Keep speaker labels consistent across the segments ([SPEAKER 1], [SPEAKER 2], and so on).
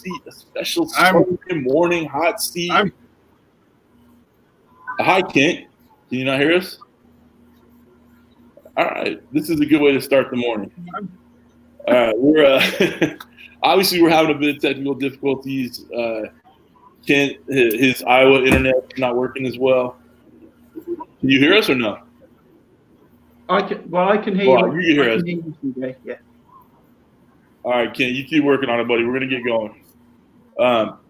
[SPEAKER 1] seat, a special Sunday morning hot seat. Hi, Kent. Can you not hear us? All right. This is a good way to start the morning. All right. We're obviously we're having a bit of technical difficulties. Kent, his Iowa internet is not working as well. Can you hear us or no?
[SPEAKER 2] I can hear you.
[SPEAKER 1] You can hear us.
[SPEAKER 2] Yeah.
[SPEAKER 1] All right, Kent, you keep working on it, buddy. We're gonna get going.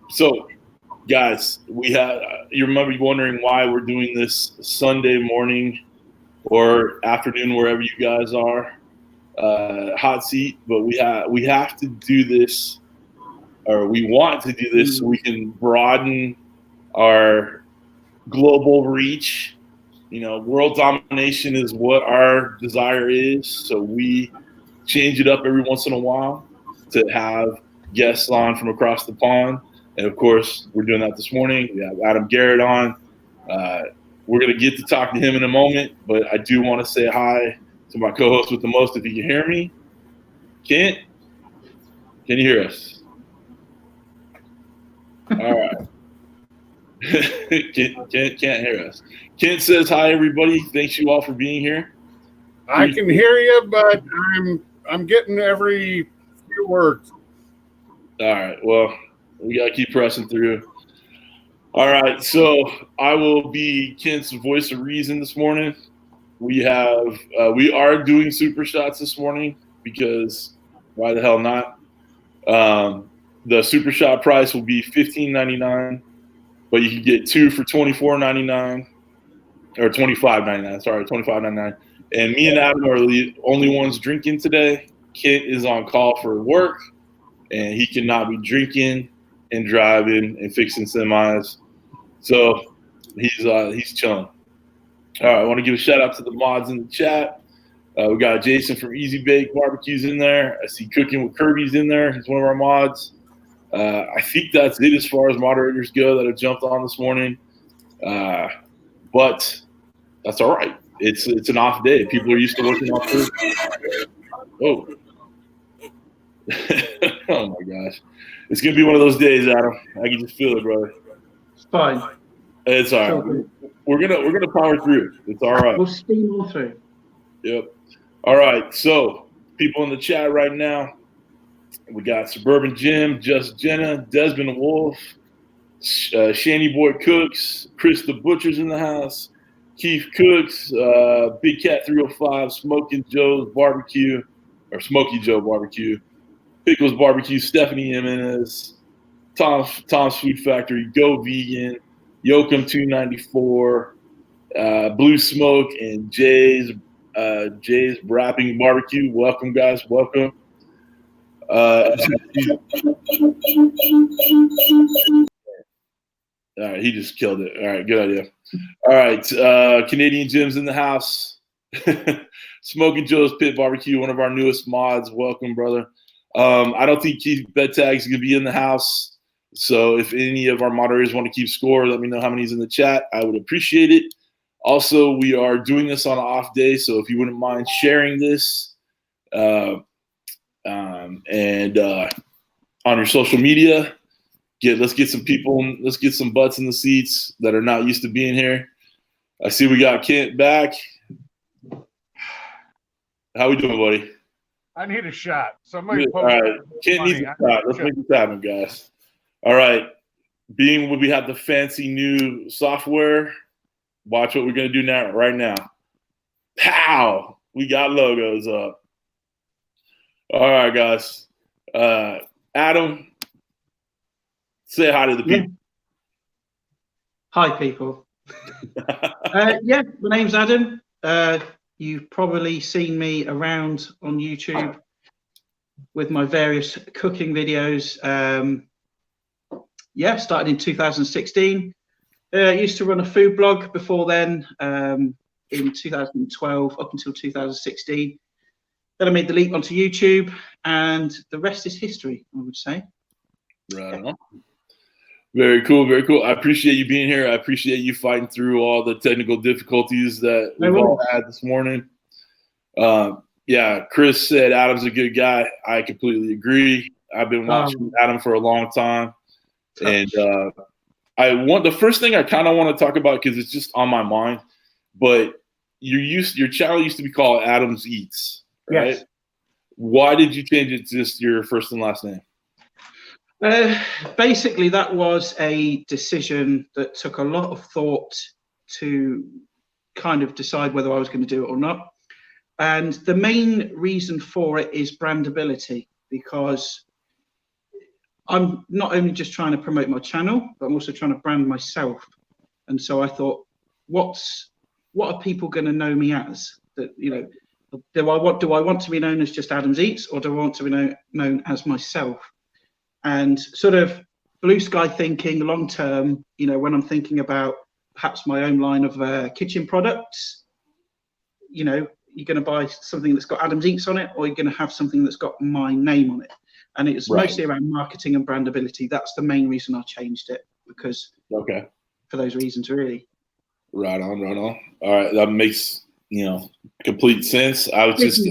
[SPEAKER 1] So, guys, you remember wondering why we're doing this Sunday morning or afternoon, wherever you guys are, hot seat. But we have to do this, or we want to do this, so we can broaden our global reach. You know, world domination is what our desire is, so we change it up every once in a while to have guests on from across the pond. And of course, we're doing that this morning. We have Adam Garratt on. We're going to get to talk to him in a moment, but I do want to say hi to my co-host with the most, if you can hear me. Kent, can you hear us? All right. Kent can't hear us. Kent says hi, everybody. Thanks you all for being here.
[SPEAKER 3] I can hear you, but I'm getting every few words.
[SPEAKER 1] All right. Well, we gotta keep pressing through. All right. So I will be Kent's voice of reason this morning. We are doing super shots this morning because why the hell not? The super shot price will be $15.99, but you can get two for $24.99 or $25.99. Sorry, $25.99. And me and Adam are the only ones drinking today. Kent is on call for work, and he cannot be drinking and driving and fixing semis. So he's chilling. All right, I want to give a shout out to the mods in the chat. We got Jason from Easy Bake Barbecues in there. I see Cooking with Kirby's in there. He's one of our mods. I think that's it as far as moderators go that have jumped on this morning. But that's all right. It's an off day. People are used to working off Thursday. Oh. Oh my gosh. It's gonna be one of those days, Adam. I can just feel it, brother.
[SPEAKER 2] It's fine.
[SPEAKER 1] It's all right. We're gonna power through. It's all right.
[SPEAKER 2] We'll steam on through.
[SPEAKER 1] Yep. All right. So people in the chat right now. We got Suburban Jim, Just Jenna, Desmond Wolf, Shanny Boy Cooks, Kris the Butcher's in the house, Keith Cooks, Big Cat 305, Smoking Joe's Barbecue, or Smokey Joe Barbecue, Pickles Barbecue, Stephanie Jimenez, Tom's Food Factory, Go Vegan, Yoakum 294, Blue Smoke, and Jay's Wrapping Barbecue. Welcome, guys. Welcome. All right, he just killed it. All right, good idea. All right, Canadian Jim's in the house. Smoking Joe's Pit Barbecue, one of our newest mods. Welcome, brother. I don't think Keith Bettag's gonna be in the house, so if any of our moderators want to keep score, let me know how many's in the chat. I would appreciate it. Also, we are doing this on an off day, so if you wouldn't mind sharing this. And on your social media, let's get some people, let's get some butts in the seats that are not used to being here. I see we got Kent back. How we doing, buddy?
[SPEAKER 3] I need a shot. Somebody
[SPEAKER 1] all right, Kent needs a shot. Let's make this happen, guys. All right, being we have the fancy new software, watch what we're gonna do now. Right now, pow! We got logos up. All right, guys. Adam, say hi to the people.
[SPEAKER 2] Hi, people. Yeah, my name's Adam. You've probably seen me around on YouTube with my various cooking videos. Yeah, started in 2016. Used to run a food blog before then, in 2012 up until 2016. Then I made the leap onto YouTube, and the rest is history, I would say.
[SPEAKER 1] Right on. Very cool, very cool. I appreciate you being here. I appreciate you fighting through all the technical difficulties that we've all had this morning. Yeah, Kris said Adam's a good guy. I completely agree. I've been watching Adam for a long time, and the first thing I kind of want to talk about because it's just on my mind, but your channel used to be called Adam's Eats, right?
[SPEAKER 2] Yes.
[SPEAKER 1] Why did you change it to just your first and last name?
[SPEAKER 2] Basically, that was a decision that took a lot of thought to kind of decide whether I was going to do it or not. And the main reason for it is brandability, because I'm not only just trying to promote my channel, but I'm also trying to brand myself. And so I thought, what are people going to know me as? That, you know, do I want to be known as just Adam's Eats, or do I want to be known as myself? And sort of blue sky thinking, long term, you know, when I'm thinking about perhaps my own line of kitchen products, you know, you're going to buy something that's got Adam's Eats on it, or you're going to have something that's got my name on it. And it's mostly around marketing and brandability. That's the main reason I changed it, because for those reasons, really. Right
[SPEAKER 1] on. All right, that makes complete sense. I was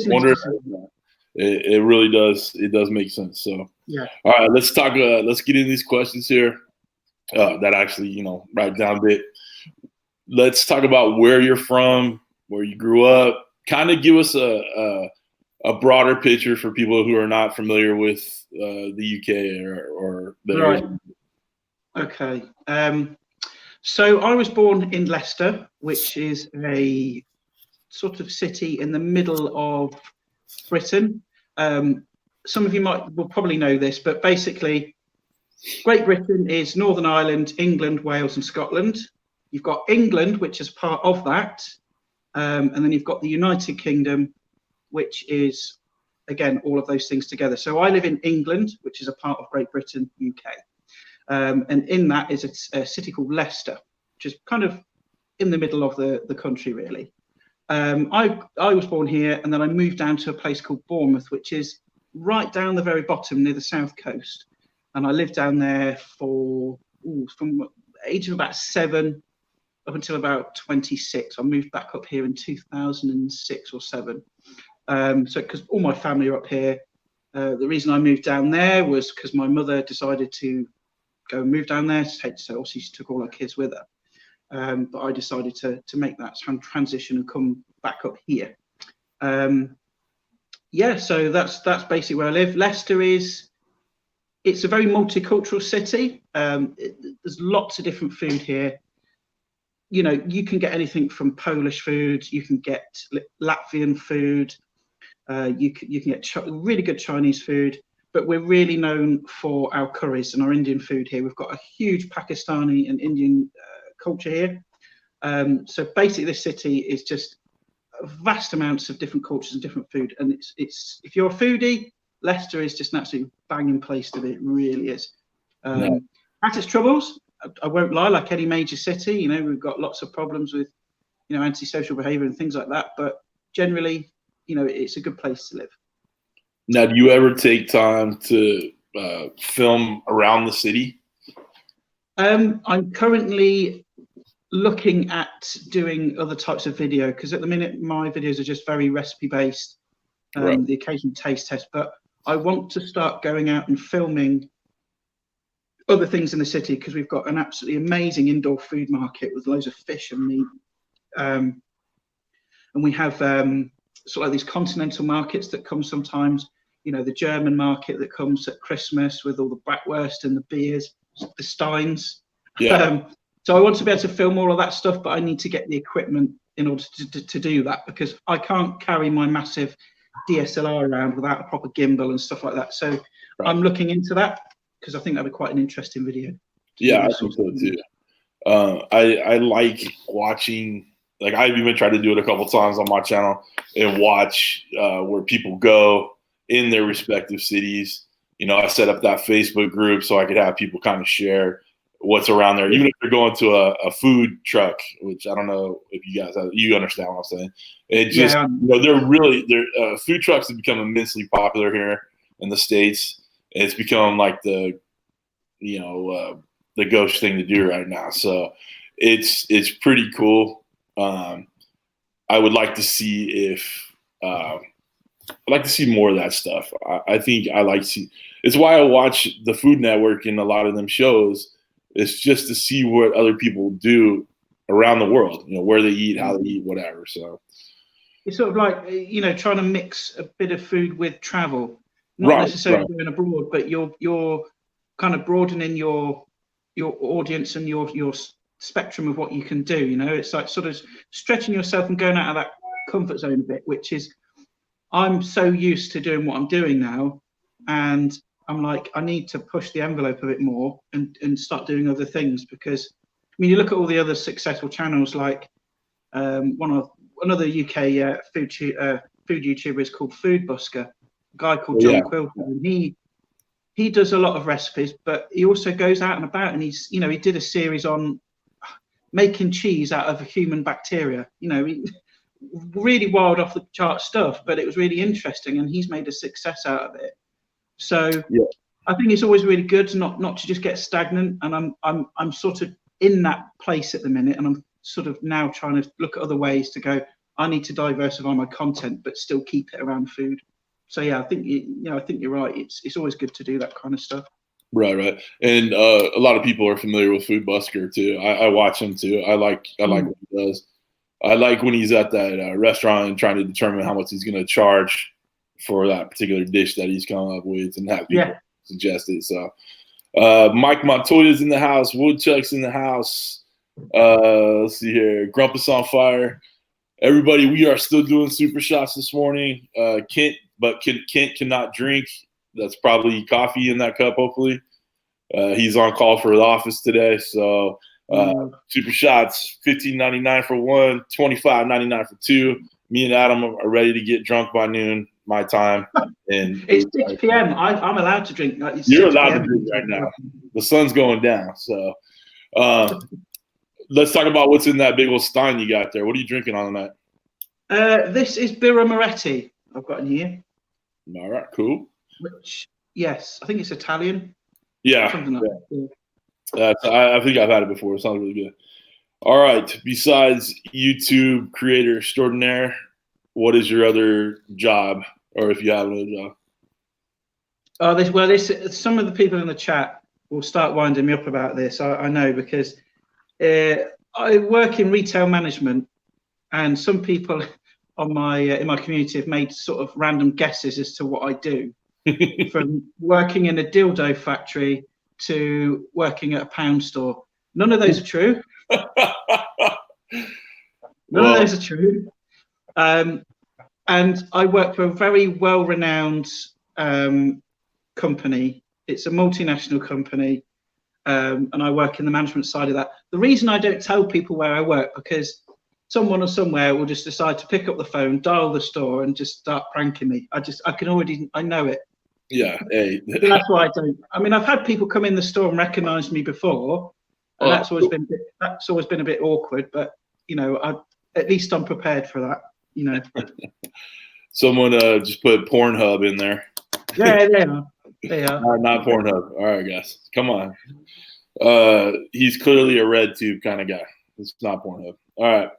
[SPEAKER 1] wondering. It really does. It does make sense. So
[SPEAKER 2] yeah.
[SPEAKER 1] All right, let's talk. Let's get into these questions here. That actually write down a bit. Let's talk about where you're from, where you grew up. Kind of give us a broader picture for people who are not familiar with the UK or the area.
[SPEAKER 2] Okay. So I was born in Leicester, which is a sort of city in the middle of Britain. Some of you will probably know this, but basically Great Britain is Northern Ireland, England, Wales and Scotland. You've got England, which is part of that. And then you've got the United Kingdom, which is, again, all of those things together. So I live in England, which is a part of Great Britain, UK. And in that is a city called Leicester, which is kind of in the middle of the country, really. I was born here, and then I moved down to a place called Bournemouth, which is right down the very bottom near the south coast. And I lived down there from the age of about 7 up until about 26. I moved back up here in 2006 or 7. So because all my family are up here. The reason I moved down there was because my mother decided to go and move down there. So obviously she took all her kids with her. But I decided to make that transition and come back up here. So that's basically where I live. Leicester it's a very multicultural city. There's lots of different food here. You know, you can get anything from Polish food, you can get Latvian food, you can get really good Chinese food, but we're really known for our curries and our Indian food here. We've got a huge Pakistani and Indian culture here. So basically this city is just vast amounts of different cultures and different food. And it's if you're a foodie, Leicester is just an absolutely banging place to be. It really is. Has its troubles. I won't lie, like any major city, we've got lots of problems with, antisocial behavior and things like that. But generally, it's a good place to live.
[SPEAKER 1] Now, do you ever take time to film around the city?
[SPEAKER 2] I'm currently looking at doing other types of video, because at the minute my videos are just very recipe based, the occasional taste test, but I want to start going out and filming other things in the city, because we've got an absolutely amazing indoor food market with loads of fish and meat, and we have sort of like these continental markets that come sometimes, the German market that comes at Christmas with all the bratwurst and the beers, the steins. So I want to be able to film all of that stuff, but I need to get the equipment in order to do that, because I can't carry my massive DSLR around without a proper gimbal and stuff like that. So I'm looking into that, because I think that'd be quite an interesting video.
[SPEAKER 1] Yeah, I think so too. I like watching, like I've even tried to do it a couple times on my channel and watch where people go in their respective cities. I set up that Facebook group so I could have people kind of share what's around there, even if they're going to a food truck, which I don't know if you understand what I'm saying. It just, food trucks have become immensely popular here in the States. It's become like the ghost thing to do right now. So it's pretty cool. I would like to see if like to see more of that stuff. I think I like to see. It's why I watch the Food Network and a lot of them shows. It's just to see what other people do around the world. Where they eat, how they eat, whatever. So
[SPEAKER 2] it's sort of like trying to mix a bit of food with travel, not necessarily going abroad, but you're kind of broadening your audience and your spectrum of what you can do. It's like sort of stretching yourself and going out of that comfort zone a bit, which is, I'm so used to doing what I'm doing now, and I'm like, I need to push the envelope a bit more and start doing other things, because you look at all the other successful channels, like another UK food YouTuber is called Food Busker, a guy called John Quilter, and he does a lot of recipes, but he also goes out and about, and he did a series on making cheese out of human bacteria. Really wild off the chart stuff, but it was really interesting, and he's made a success out of it. So I think it's always really good not to just get stagnant, and I'm sort of in that place at the minute, and I'm sort of now trying to look at other ways to go, I need to diversify my content but still keep it around food. So I think I think you're right. It's always good to do that kind of stuff.
[SPEAKER 1] Right. And a lot of people are familiar with Food Busker too. I watch him too. I like what he does. I like when he's at that restaurant and trying to determine how much he's going to charge for that particular dish that he's come up with, and have people suggest it. So Mike Montoya's in the house. Woodchuck's in the house. Let's see here. Grumpus on fire. Everybody, we are still doing super shots this morning. Kent cannot drink. That's probably coffee in that cup, hopefully. He's on call for the office today. So super shots, $15.99 for one, $25.99 for two. Me and Adam are ready to get drunk by noon, my time. And
[SPEAKER 2] it's 6 p.m. I'm allowed to drink.
[SPEAKER 1] You're allowed to drink right now. The sun's going down. So let's talk about what's in that big old stein you got there. What are you drinking on that?
[SPEAKER 2] This is Birra Moretti I've got in here.
[SPEAKER 1] All right, cool.
[SPEAKER 2] Which, yes, I think it's Italian.
[SPEAKER 1] Yeah.
[SPEAKER 2] Something like that.
[SPEAKER 1] I think I've had it before. It sounds really good. All right. Besides YouTube creator extraordinaire, what is your other job, or if you have another job? Some of the people in the chat will start winding me up about this. I know, because I work in retail management, and some people on in my community have made sort of random guesses as to what I do. From working in a dildo factory to working at a pound store. None of those are true. None of those are true. And I work for a very well-renowned company. It's a multinational company, and I work in the management side of that. The reason I don't tell people where I work, because someone or somewhere will just decide to pick up the phone, dial the store, and just start pranking me. I know it. Yeah, hey.
[SPEAKER 2] That's why I don't. I mean, I've had people come in the store and recognise me before, and that's always been a bit awkward. But at least I'm prepared for that.
[SPEAKER 1] Someone just put Pornhub in there.
[SPEAKER 2] Yeah, they are.
[SPEAKER 1] Not Pornhub. All right, guys, come on. He's clearly a red tube kind of guy. It's not Pornhub. All right.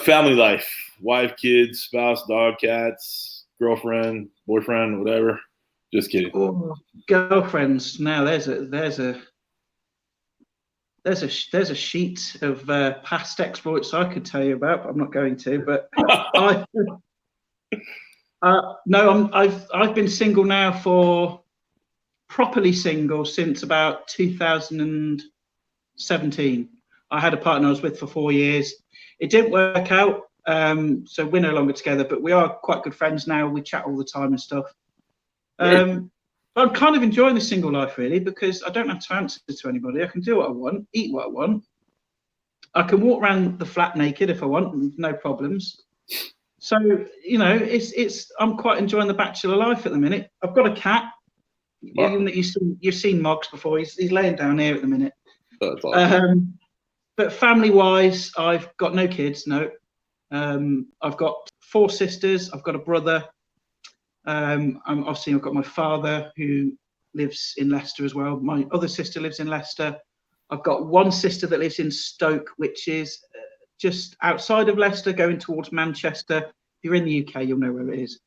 [SPEAKER 1] Family life: wife, kids, spouse, dog, cats. Girlfriend, boyfriend, whatever. Just kidding.
[SPEAKER 2] Oh, girlfriends. Now there's a sheet of past exploits I could tell you about, but I'm not going to. But I've been single now properly single since about 2017. I had a partner I was with for 4 years. It didn't work out. So we're no longer together, but we are quite good friends now. We chat all the time and stuff. I'm kind of enjoying the single life, really, because I don't have to answer to anybody. I can do what I want, eat what I want. I can walk around the flat naked if I want, no problems. So I'm quite enjoying the bachelor life at the minute. I've got a cat. Wow. You've seen Moggs before. He's laying down here at the minute.
[SPEAKER 1] That's awesome.
[SPEAKER 2] But family-wise, I've got no kids. No. I've got 4 sisters. I've got a brother. I've got my father, who lives in Leicester as well. My other sister lives in Leicester. I've got one sister that lives in Stoke, which is just outside of Leicester, going towards Manchester. you're in the UK, you'll know where it is.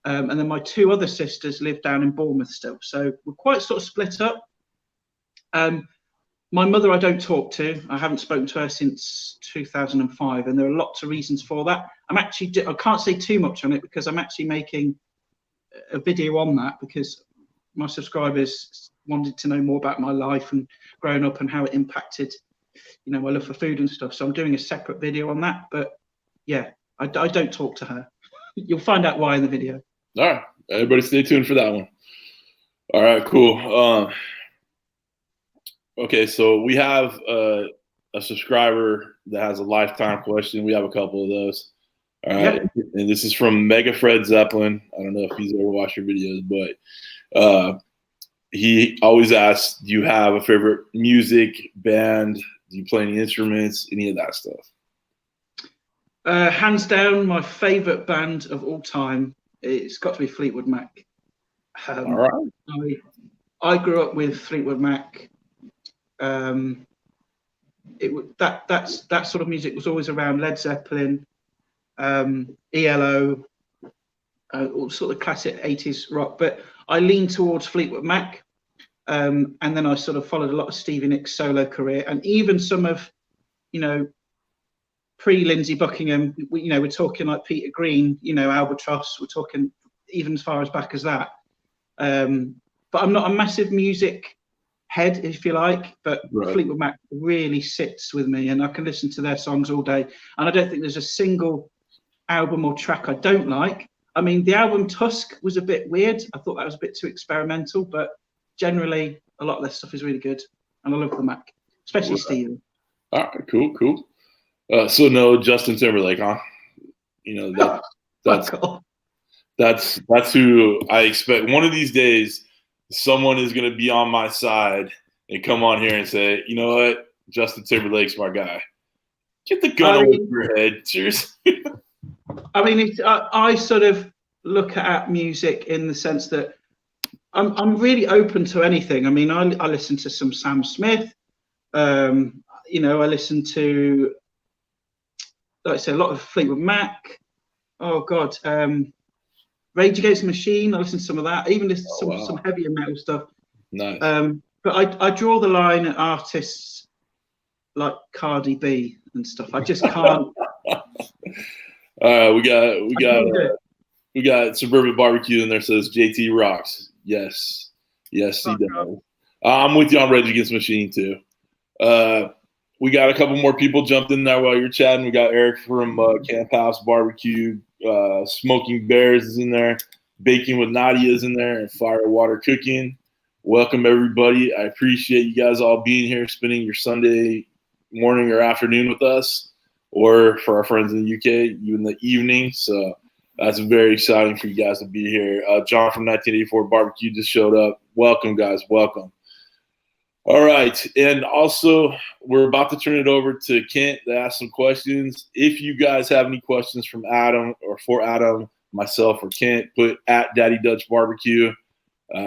[SPEAKER 2] And then my two other sisters live down in Bournemouth still. So we're quite sort of split up. My mother, I don't talk to. I haven't spoken to her since 2005, and there are lots of reasons for that. I can't say too much on it because I'm actually making a video on that because my subscribers wanted to know more about my life and growing up and how it impacted, you know, my love for food and stuff. So I'm doing a separate video on that. But yeah, I don't talk to her. You'll find out why in the video.
[SPEAKER 1] All right, everybody, stay tuned for that one. All right, cool. Okay, so we have a subscriber that has a lifetime question. We have a couple of those. All right, yep. And this is from Mega Fred Zeppelin. I don't know if he's ever watched your videos, but he always asks, do you have a favorite music band? Do you play any instruments? Any of that stuff?
[SPEAKER 2] Hands down, my favorite band of all time, it's got to be Fleetwood Mac.
[SPEAKER 1] All right.
[SPEAKER 2] I grew up with Fleetwood Mac. That sort of music was always around. Led Zeppelin, ELO, all sort of classic 80s rock. But I leaned towards Fleetwood Mac, and then I sort of followed a lot of Stevie Nicks' solo career, and even some of, you know, pre-Lindsey Buckingham. We're talking like Peter Green, you know, Albatross. We're talking even as far as back as that. But I'm not a massive music head, if you like, but right. Fleetwood Mac really sits with me, and I can listen to their songs all day. And I don't think there's a single album or track I don't like. I mean, the album Tusk was a bit weird. I thought that was a bit too experimental, but generally a lot of their stuff is really good, and I love the Mac, especially Steven.
[SPEAKER 1] All right, cool. So no Justin Timberlake, huh? You know, that's who I expect. One of these days, someone is going to be on my side and come on here and say, you know what, Justin Timberlake's my guy. Get the gun away from your head. Seriously.
[SPEAKER 2] I mean, I sort of look at music in the sense that I'm really open to anything. I mean, I listen to some Sam Smith. You know, I listen to, like I said, a lot of Fleetwood Mac. Oh, God. Rage Against the Machine, I listen to some of that. I even listen to some heavier metal stuff.
[SPEAKER 1] Nice.
[SPEAKER 2] But I draw the line at artists like Cardi B and stuff. I just can't.
[SPEAKER 1] We got Suburban Barbecue in there. Says JT rocks. Yes, he does. I'm with you on Rage Against the Machine too. We got a couple more people jumped in there while you're chatting. We got Eric from Camp House Barbecue. Smoking Bears is in there. Baking with Nadia is in there. And Fire Water Cooking. Welcome, everybody. I appreciate you guys all being here, spending your Sunday morning or afternoon with us, or for our friends in the UK, even the evening. So that's very exciting for you guys to be here. John from 1984 Barbecue just showed up. Welcome, guys. Welcome. All right. And also, we're about to turn it over to Kent to ask some questions. If you guys have any questions from Adam or for Adam, myself, or Kent, put at Daddy Dutch Barbecue.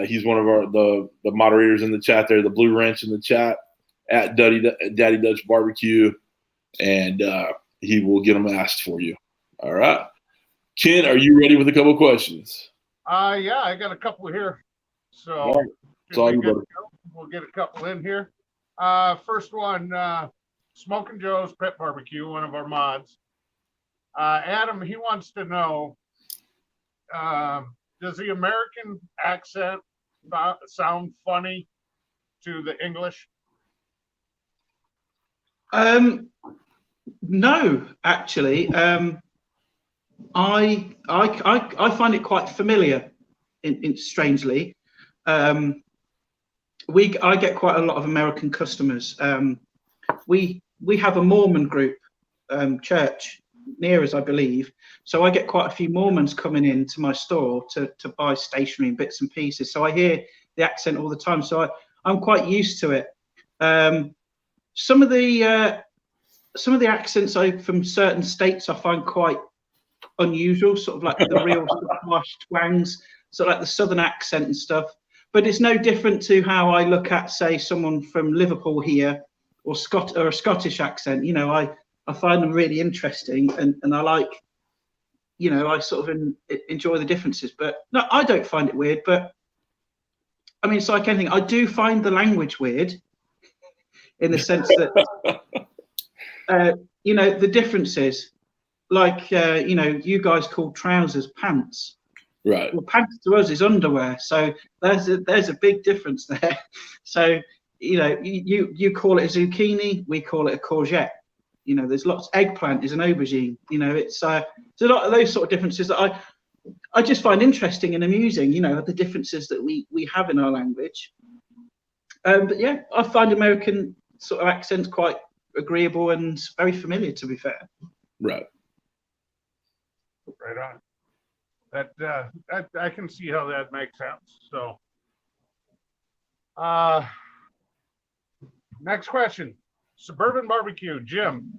[SPEAKER 1] He's one of the moderators in the chat there, the blue wrench in the chat, at Daddy Dutch Barbecue, and he will get them asked for you. All right. Kent, are you ready with a couple questions?
[SPEAKER 3] Yeah, I got a couple here. So
[SPEAKER 1] all right.
[SPEAKER 3] We'll get a couple in here. First one, Smoking Joe's Pet Barbecue, one of our mods. Adam, he wants to know, does the American accent sound funny to the English?
[SPEAKER 2] No, actually. I find it quite familiar, strangely. I get quite a lot of American customers. We have a Mormon group, church near us, I believe. So I get quite a few Mormons coming into my store to buy stationery and bits and pieces. So I hear the accent all the time. So I'm quite used to it. Some of the accents from certain states I find quite unusual, sort of like the real squash twangs, sort of like the southern accent and stuff. But it's no different to how I look at, say, someone from Liverpool here, or a Scottish accent. You know, I find them really interesting, and I like I sort of enjoy the differences. But no, I don't find it weird. But I mean, it's like anything. I do find the language weird in the sense that, the differences, like, you guys call trousers pants.
[SPEAKER 1] Right.
[SPEAKER 2] Well, pants to us is underwear. So there's a big difference there. So, you call it a zucchini, we call it a courgette. There's lots. Eggplant is an aubergine. It's a lot of those sort of differences that I just find interesting and amusing. The differences that we have in our language. But yeah, I find American sort of accents quite agreeable and very familiar, to be fair.
[SPEAKER 1] Right.
[SPEAKER 3] Right on. That I can see how that makes sense. So, next question. Suburban Barbecue, Jim,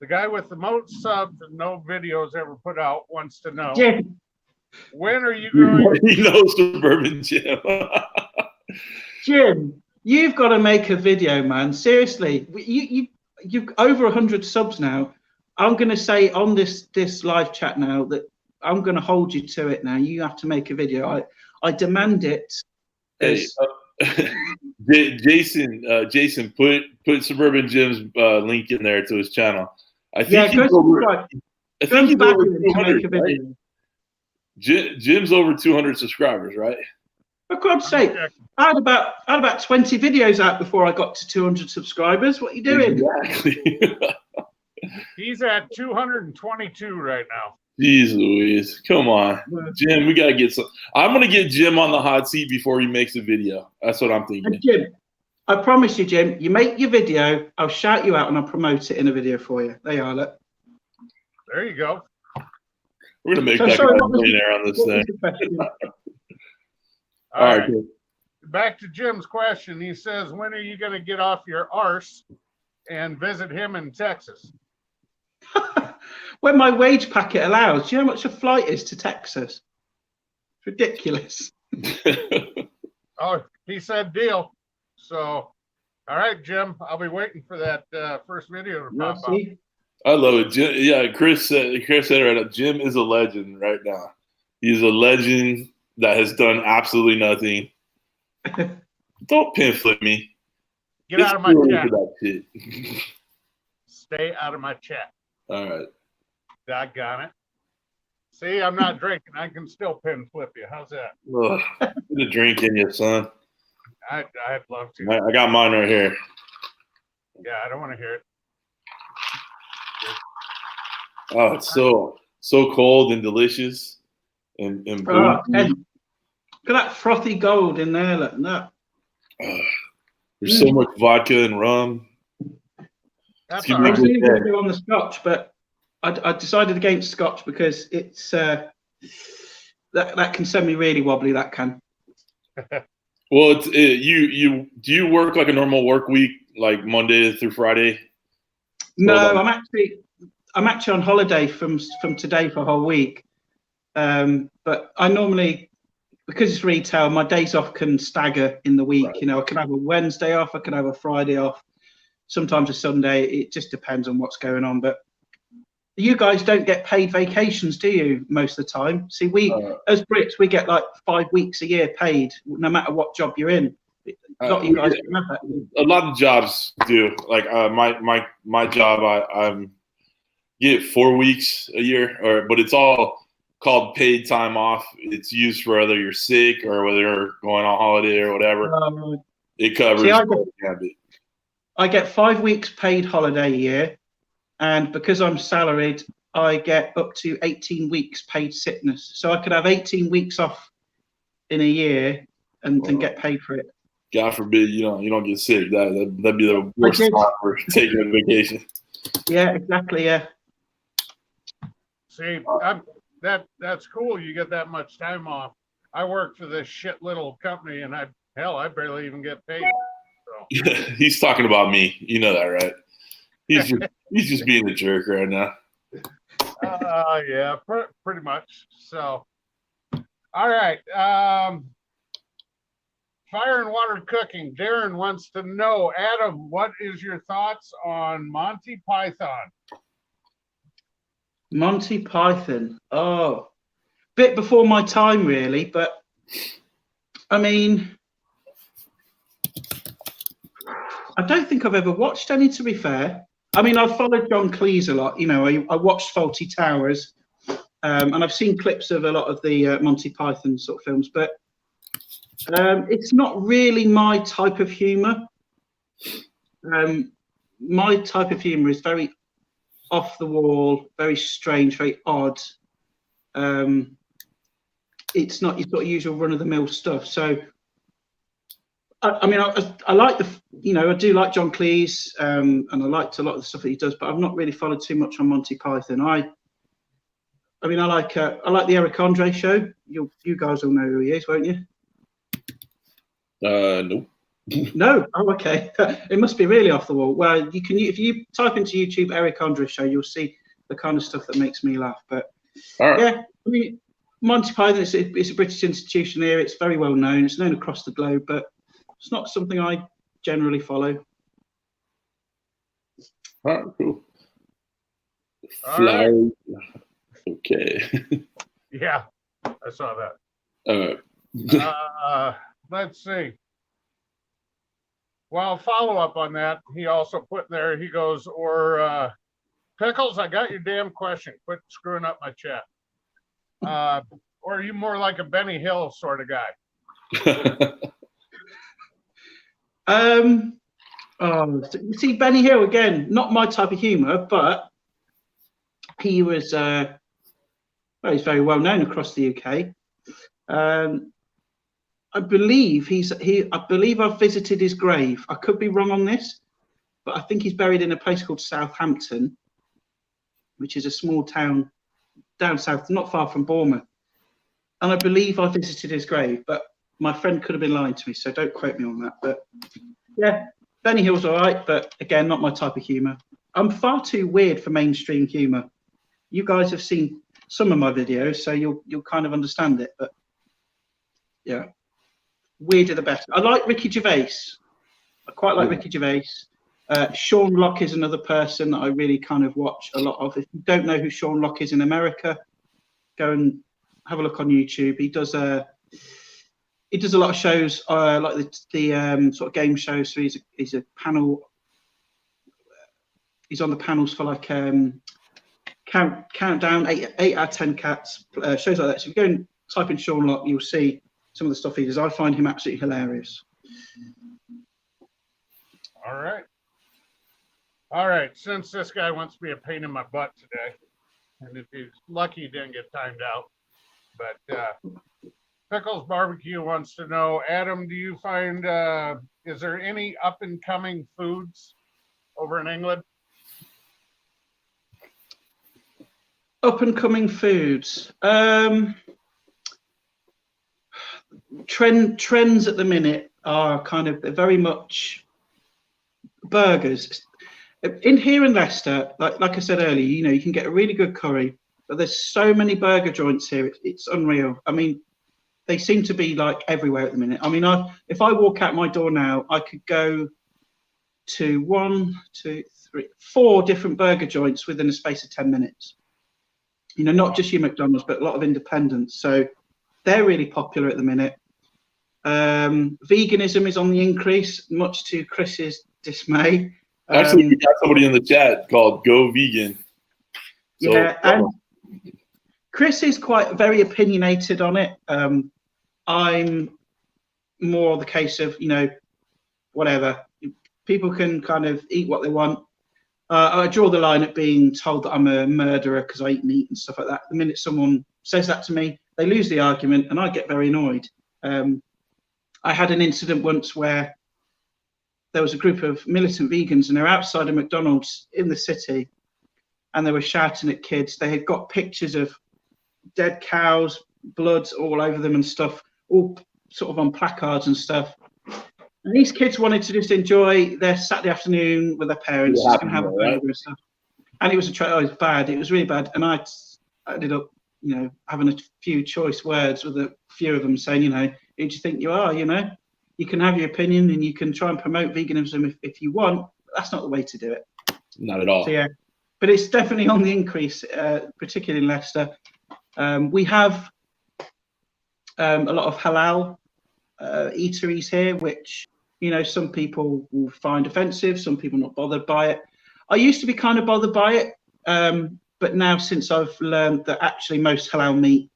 [SPEAKER 3] the guy with the most subs and no videos ever put out, wants to know,
[SPEAKER 2] Jim,
[SPEAKER 3] when are you going?
[SPEAKER 1] He knows Suburban Jim.
[SPEAKER 2] Jim, you've got to make a video, man. Seriously, you've over 100 subs now. I'm going to say on this live chat now that I'm going to hold you to it now. You have to make a video. I demand it.
[SPEAKER 1] Hey, Jason, put Suburban Jim's link in there to his channel. I think he's over 200, right? Jim's over 200 subscribers, right?
[SPEAKER 2] For God's sake, I had about 20 videos out before I got to 200 subscribers. What are you doing?
[SPEAKER 1] Exactly.
[SPEAKER 3] He's at 222 right now.
[SPEAKER 1] Jeez Louise, come on, Jim. We gotta get some. I'm gonna get Jim on the hot seat before he makes a video. That's what I'm thinking.
[SPEAKER 2] And Jim, I promise you, Jim. You make your video, I'll shout you out and I'll promote it in a video for you. There you are. Look.
[SPEAKER 3] There you go.
[SPEAKER 1] We're gonna make that guy a millionaire on this thing.
[SPEAKER 3] All right. Back to Jim's question. He says, "When are you gonna get off your arse and visit him in Texas?"
[SPEAKER 2] When my wage packet allows. Do you know how much a flight is to Texas? It's ridiculous.
[SPEAKER 3] Oh, he said deal. So, all right, Jim, I'll be waiting for that first video to pop up.
[SPEAKER 1] I love it. Jim, yeah, Kris said it right up. Jim is a legend right now. He's a legend that has done absolutely nothing. Don't pin flip me.
[SPEAKER 3] Get out of my chat. Stay out of my chat.
[SPEAKER 1] All right.
[SPEAKER 3] Doggone it. See, I'm not drinking. I can still pin flip you. How's that?
[SPEAKER 1] Ugh, get a drink in you, son.
[SPEAKER 3] I'd love to.
[SPEAKER 1] I got mine right here.
[SPEAKER 3] Yeah, I don't want to hear it.
[SPEAKER 1] Oh, it's so cold and delicious. And
[SPEAKER 2] look at that frothy gold in there. Look, no.
[SPEAKER 1] There's so much vodka and rum.
[SPEAKER 3] That's
[SPEAKER 2] I was going to go on the scotch, but I decided against scotch because it's that can send me really wobbly. That can.
[SPEAKER 1] Well, do you work like a normal work week, like Monday through Friday?
[SPEAKER 2] No, I'm actually on holiday from today for a whole week. But I normally, because it's retail, my days off can stagger in the week. Right. I can have a Wednesday off, I can have a Friday off, sometimes a Sunday. It just depends on what's going on. But you guys don't get paid vacations, do you, most of the time? See, we, as Brits, we get like 5 weeks a year paid, no matter what job you're in. Not you guys don't have that.
[SPEAKER 1] A lot of jobs do. Like my job, I'm get 4 weeks a year, but it's all called paid time off. It's used for whether you're sick or whether you're going on holiday or whatever. It covers. See,
[SPEAKER 2] I get 5 weeks paid holiday a year, and because I'm salaried, I get up to 18 weeks paid sickness. So I could have 18 weeks off in a year and get paid for it.
[SPEAKER 1] God forbid you don't get sick. That'd be the worst time for taking a vacation.
[SPEAKER 2] Yeah, exactly. Yeah.
[SPEAKER 3] See, that's cool. You get that much time off. I work for this shit little company, and I barely even get paid. So.
[SPEAKER 1] He's talking about me. You know that, right? He's just being a jerk right now.
[SPEAKER 3] Yeah, pretty much. So, all right. Fire and water cooking. Darren wants to know, Adam, what is your thoughts on Monty Python?
[SPEAKER 2] Monty Python. Oh, bit before my time, really. But I mean, I don't think I've ever watched any, to be fair. I mean, I've followed John Cleese a lot. You know, I watched Fawlty Towers, and I've seen clips of a lot of the Monty Python sort of films, but it's not really my type of humour. My type of humour is very off the wall, very strange, very odd. It's not your sort of usual run of the mill stuff. So, I mean, I like I do like John Cleese, and I liked a lot of the stuff that he does, but I've not really followed too much on Monty Python. I like the Eric Andre show. You guys all know who he is, won't you?
[SPEAKER 1] Nope.
[SPEAKER 2] No. Oh, okay. It must be really off the wall. Well, if you type into YouTube Eric Andre show, you'll see the kind of stuff that makes me laugh. But yeah, I mean, Monty Python it's a British institution here. It's very well known. It's known across the globe, but it's not something I generally follow.
[SPEAKER 1] All right, cool. Flower. Right. Okay.
[SPEAKER 3] Yeah, I saw that.
[SPEAKER 1] All right.
[SPEAKER 3] Let's see. Well, follow up on that. He also put in there, he goes, or Pickles, I got your damn question. Quit screwing up my chat. Or are you more like a Benny Hill sort of guy?
[SPEAKER 2] See, Benny Hill, again, not my type of humour, but he was, he's very well known across the UK. I believe I've visited his grave. I could be wrong on this, but I think he's buried in a place called Southampton, which is a small town down south, not far from Bournemouth. And I believe I visited his grave, but my friend could have been lying to me, so don't quote me on that. But yeah, Benny Hill's all right, but again, not my type of humour. I'm far too weird for mainstream humour. You guys have seen some of my videos, so you'll kind of understand it. But yeah, weirder the better. I like Ricky Gervais. I quite like Ricky Gervais. Sean Locke is another person that I really kind of watch a lot of. If you don't know who Sean Locke is in America, go and have a look on YouTube. He does a lot of shows like the sort of game shows. So he's a panel. He's on the panels for like countdown, 8 out of 10 cats, shows like that. So if you go and type in Sean Locke, you'll see some of the stuff he does. I find him absolutely hilarious.
[SPEAKER 3] All right. Since this guy wants to be a pain in my butt today, and if he's lucky he didn't get timed out, but Pickles Barbecue wants to know, Adam, do you find, is there any up and coming foods over in England?
[SPEAKER 2] Up and coming foods. Trends at the minute are kind of very much burgers. In here in Leicester, like I said earlier, you can get a really good curry, but there's so many burger joints here. It's unreal. I mean, they seem to be like everywhere at the minute. I mean, if I walk out my door now, I could go to 1, 2, 3, 4 different burger joints within a space of 10 minutes. Not just your McDonald's, but a lot of independents. So they're really popular at the minute. Veganism is on the increase, much to Kris's dismay.
[SPEAKER 1] Actually, we got somebody in the chat called Go Vegan. So,
[SPEAKER 2] yeah, and Kris is very opinionated on it. I'm more the case of, whatever. People can kind of eat what they want. I draw the line at being told that I'm a murderer because I eat meat and stuff like that. The minute someone says that to me, they lose the argument and I get very annoyed. I had an incident once where there was a group of militant vegans and they're outside a McDonald's in the city and they were shouting at kids. They had got pictures of dead cows, blood all over them and stuff, all sort of on placards and stuff. And these kids wanted to just enjoy their Saturday afternoon with their parents, just gonna have a burger and stuff. And it was it was bad. It was really bad. And I ended up, having a few choice words with a few of them saying, who do you think you are? You can have your opinion and you can try and promote veganism if you want, but that's not the way to do it.
[SPEAKER 1] Not at all.
[SPEAKER 2] So yeah, but it's definitely on the increase, particularly in Leicester. We have a lot of halal eateries here, which, you know, some people will find offensive, some people not bothered by it. I used to be kind of bothered by it, but now since I've learned that actually most halal meat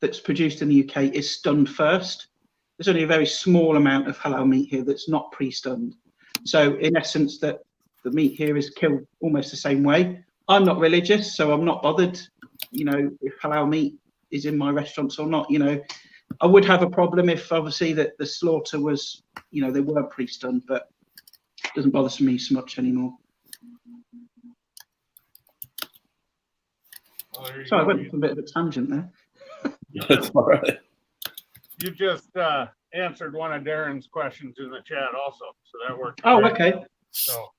[SPEAKER 2] that's produced in the UK is stunned first, there's only a very small amount of halal meat here that's not pre-stunned. So in essence, that the meat here is killed almost the same way. I'm not religious, so I'm not bothered, you know, if halal meat is in my restaurants or not. You know, I would have a problem if obviously that the slaughter was, you know, they weren't pre-stunned, but it doesn't bother me so much anymore. So I went for a bit of a tangent there.
[SPEAKER 1] That's all right.
[SPEAKER 3] You just answered one of Darren's questions in the chat also, so that worked.
[SPEAKER 2] Oh,
[SPEAKER 3] great.
[SPEAKER 2] okay.
[SPEAKER 3] So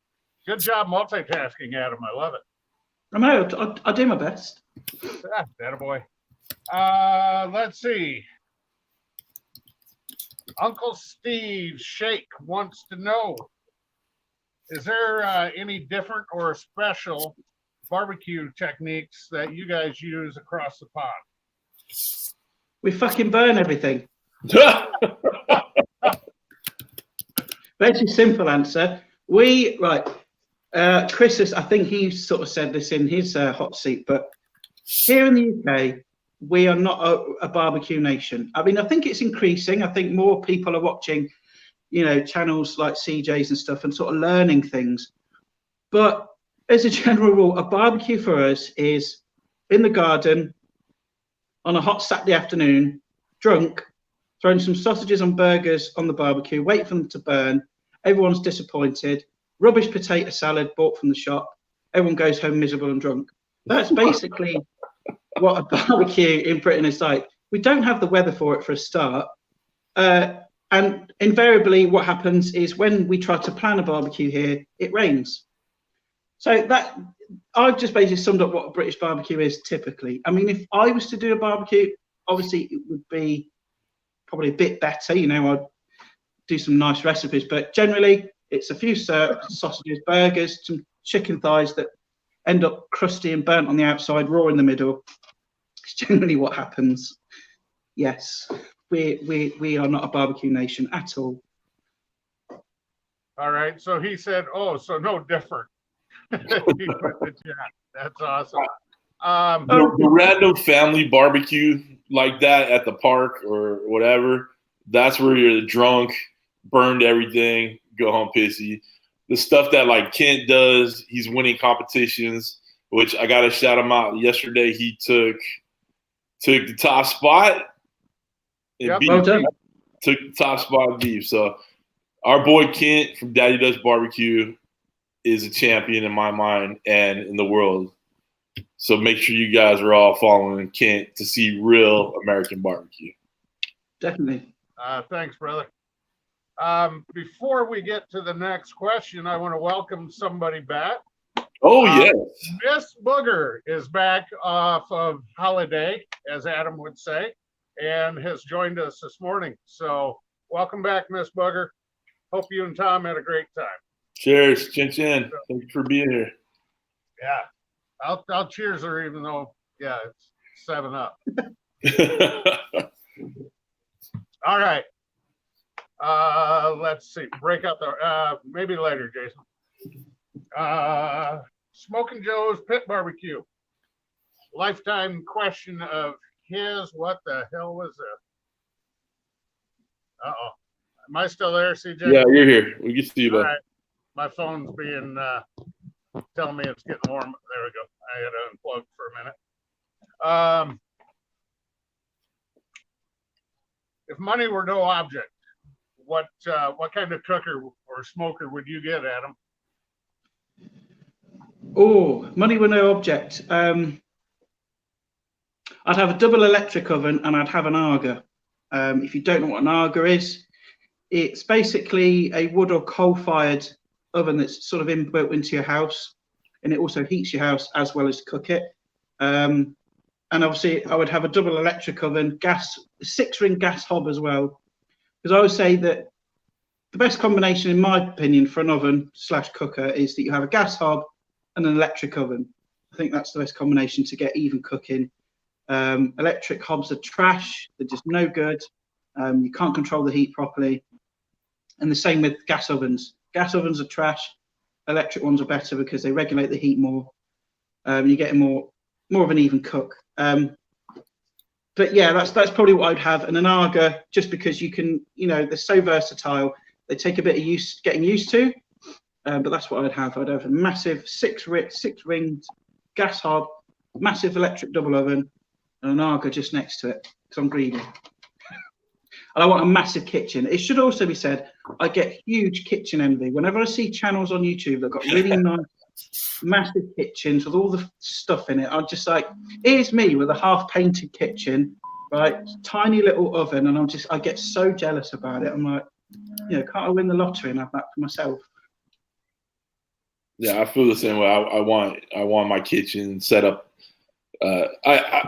[SPEAKER 3] good job multitasking, Adam. I love it.
[SPEAKER 2] I know, I do my best.
[SPEAKER 3] Ah, attaboy. Let's see. Uncle Steve Shake wants to know, is there any different or special barbecue techniques that you guys use across the pond?
[SPEAKER 2] We fucking burn everything. Very simple answer. Kris, I think he sort of said this in his hot seat, but here in the UK, we are not a barbecue nation. I mean, I think it's increasing. I think more people are watching, you know, channels like CJ's and stuff and sort of learning things. But as a general rule, a barbecue for us is in the garden on a hot Saturday afternoon, drunk, throwing some sausages and burgers on the barbecue, wait for them to burn. Everyone's disappointed. Rubbish potato salad bought from the shop. Everyone goes home miserable and drunk. That's basically what a barbecue in Britain is like. We don't have the weather for it for a start. And invariably what happens is when we try to plan a barbecue here, it rains. So that I've just basically summed up what a British barbecue is typically. I mean, if I was to do a barbecue, obviously it would be probably a bit better. You know, I'd do some nice recipes, but generally it's a few sausages, burgers, some chicken thighs that end up crusty and burnt on the outside, raw in the middle. It's generally what happens. Yes, we are not a barbecue nation at all.
[SPEAKER 3] All right. So he said, "Oh, so no different." He put the chat. That's awesome.
[SPEAKER 1] The random family barbecue like that at the park or whatever, that's where you're drunk, burned everything, go home pissy. The stuff that like Kent does, he's winning competitions, which I got to shout him out. Yesterday he took the top spot in beef.
[SPEAKER 2] Well done.
[SPEAKER 1] Took the top spot in beef. So our boy Kent from Daddy Does Barbecue is a champion in my mind and in the world. So make sure you guys are all following Kent to see real American barbecue.
[SPEAKER 2] Definitely.
[SPEAKER 3] Thanks, brother. Before we get to the next question, I want to welcome somebody back.
[SPEAKER 1] Oh, yes.
[SPEAKER 3] Miss Booger is back off of holiday, as Adam would say, and has joined us this morning. So welcome back, Miss Booger. Hope you and Tom had a great time. Cheers.
[SPEAKER 1] Chin chin. Thank you for being here.
[SPEAKER 3] Yeah. I'll cheers her even though, yeah, it's 7-Up. All right. Let's see. Break out the maybe later, Jason. Smoking Joe's Pit Barbecue. Lifetime question of his. What the hell was that? Uh-oh. Am I still there, CJ?
[SPEAKER 1] Yeah, you're here. We can see you, bud.
[SPEAKER 3] All right. My phone's being telling me it's getting warm. There we go. I had to unplug for a minute. If money were no object, what kind of cooker or smoker would you get, Adam?
[SPEAKER 2] Oh, money were no object. I'd have a double electric oven and I'd have an Arga. If you don't know what an Arga is, it's basically a wood or coal-fired oven that's sort of inbuilt into your house, and it also heats your house as well as cook it. And obviously, I would have a double electric oven, gas, 6-ring gas hob as well, because I would say that the best combination, in my opinion, for an oven/cooker is that you have a gas hob and an electric oven. I think that's the best combination to get even cooking. Electric hobs are trash. They're just no good. You can't control the heat properly. And the same with gas ovens. Gas ovens are trash. Electric ones are better because they regulate the heat more. You get more of an even cook. But yeah, that's probably what I'd have. And an Aga, just because you can, they're so versatile. They take a bit of getting used to. But that's what I'd have. I'd have a massive six ringed gas hob, massive electric double oven, and an Aga just next to it because I'm greedy. And I want a massive kitchen. It should also be said, I get huge kitchen envy. Whenever I see channels on YouTube that got really nice, massive kitchens with all the stuff in it, I'm just like, here's me with a half-painted kitchen, right? Tiny little oven, and I get so jealous about it. I'm like, can't I win the lottery and have that for myself?
[SPEAKER 1] Yeah, I feel the same way. I want my kitchen set up.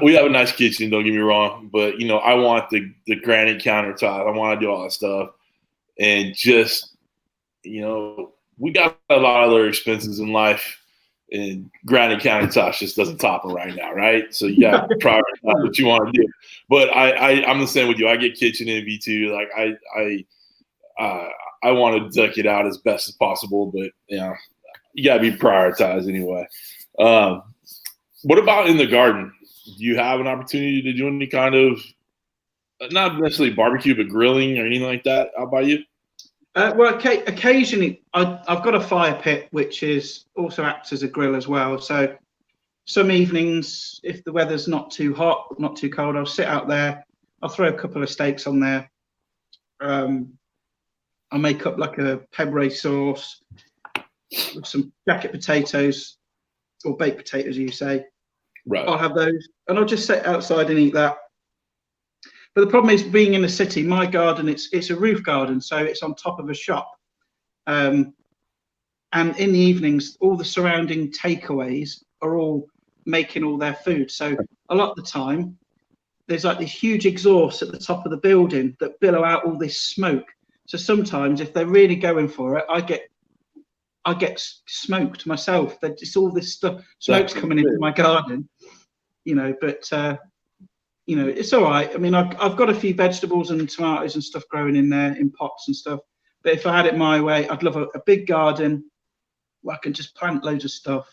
[SPEAKER 1] We have a nice kitchen, don't get me wrong, but I want the granite countertop. I want to do all that stuff, and just we got a lot of other expenses in life, and granite countertops just doesn't top it right now, right? So you got to prioritize what you want to do. But I'm the same with you. I get kitchen envy too. Like I want to duck it out as best as possible, but you got to be prioritized anyway. What about in the garden? Do you have an opportunity to do any kind of, not necessarily barbecue, but grilling or anything like that out by you?
[SPEAKER 2] Well, occasionally I've got a fire pit, which also acts as a grill as well. So some evenings, if the weather's not too hot, not too cold, I'll sit out there. I'll throw a couple of steaks on there. I'll make up like a pepper sauce with some jacket potatoes or baked potatoes, you say.
[SPEAKER 1] Right.
[SPEAKER 2] I'll have those, and I'll just sit outside and eat that. But the problem is, being in the city, my garden, it's a roof garden, so it's on top of a shop. And in the evenings, all the surrounding takeaways are all making all their food. So a lot of the time, there's like this huge exhaust at the top of the building that billow out all this smoke. So sometimes, if they're really going for it, I get smoked myself. It's all this stuff, smoke's coming into my garden, but it's all right. I mean, I've got a few vegetables and tomatoes and stuff growing in there in pots and stuff. But if I had it my way, I'd love a big garden where I can just plant loads of stuff.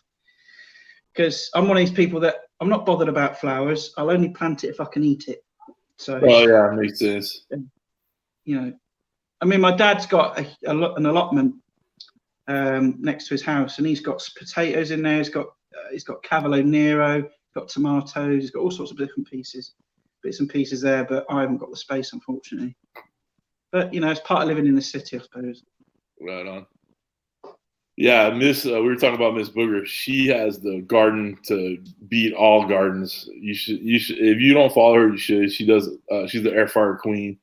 [SPEAKER 2] Because I'm one of these people that I'm not bothered about flowers. I'll only plant it if I can eat it. So.
[SPEAKER 1] Oh yeah, makes sense.
[SPEAKER 2] I mean, my dad's got an allotment next to his house, and he's got potatoes in there. He's got Cavolo Nero, got tomatoes. He's got all sorts of different bits and pieces there. But I haven't got the space, unfortunately. But it's part of living in the city, I suppose.
[SPEAKER 1] Right on. Yeah, we were talking about Miss Booger. She has the garden to beat all gardens. You should. If you don't follow her, you should. She does. She's the air fryer queen,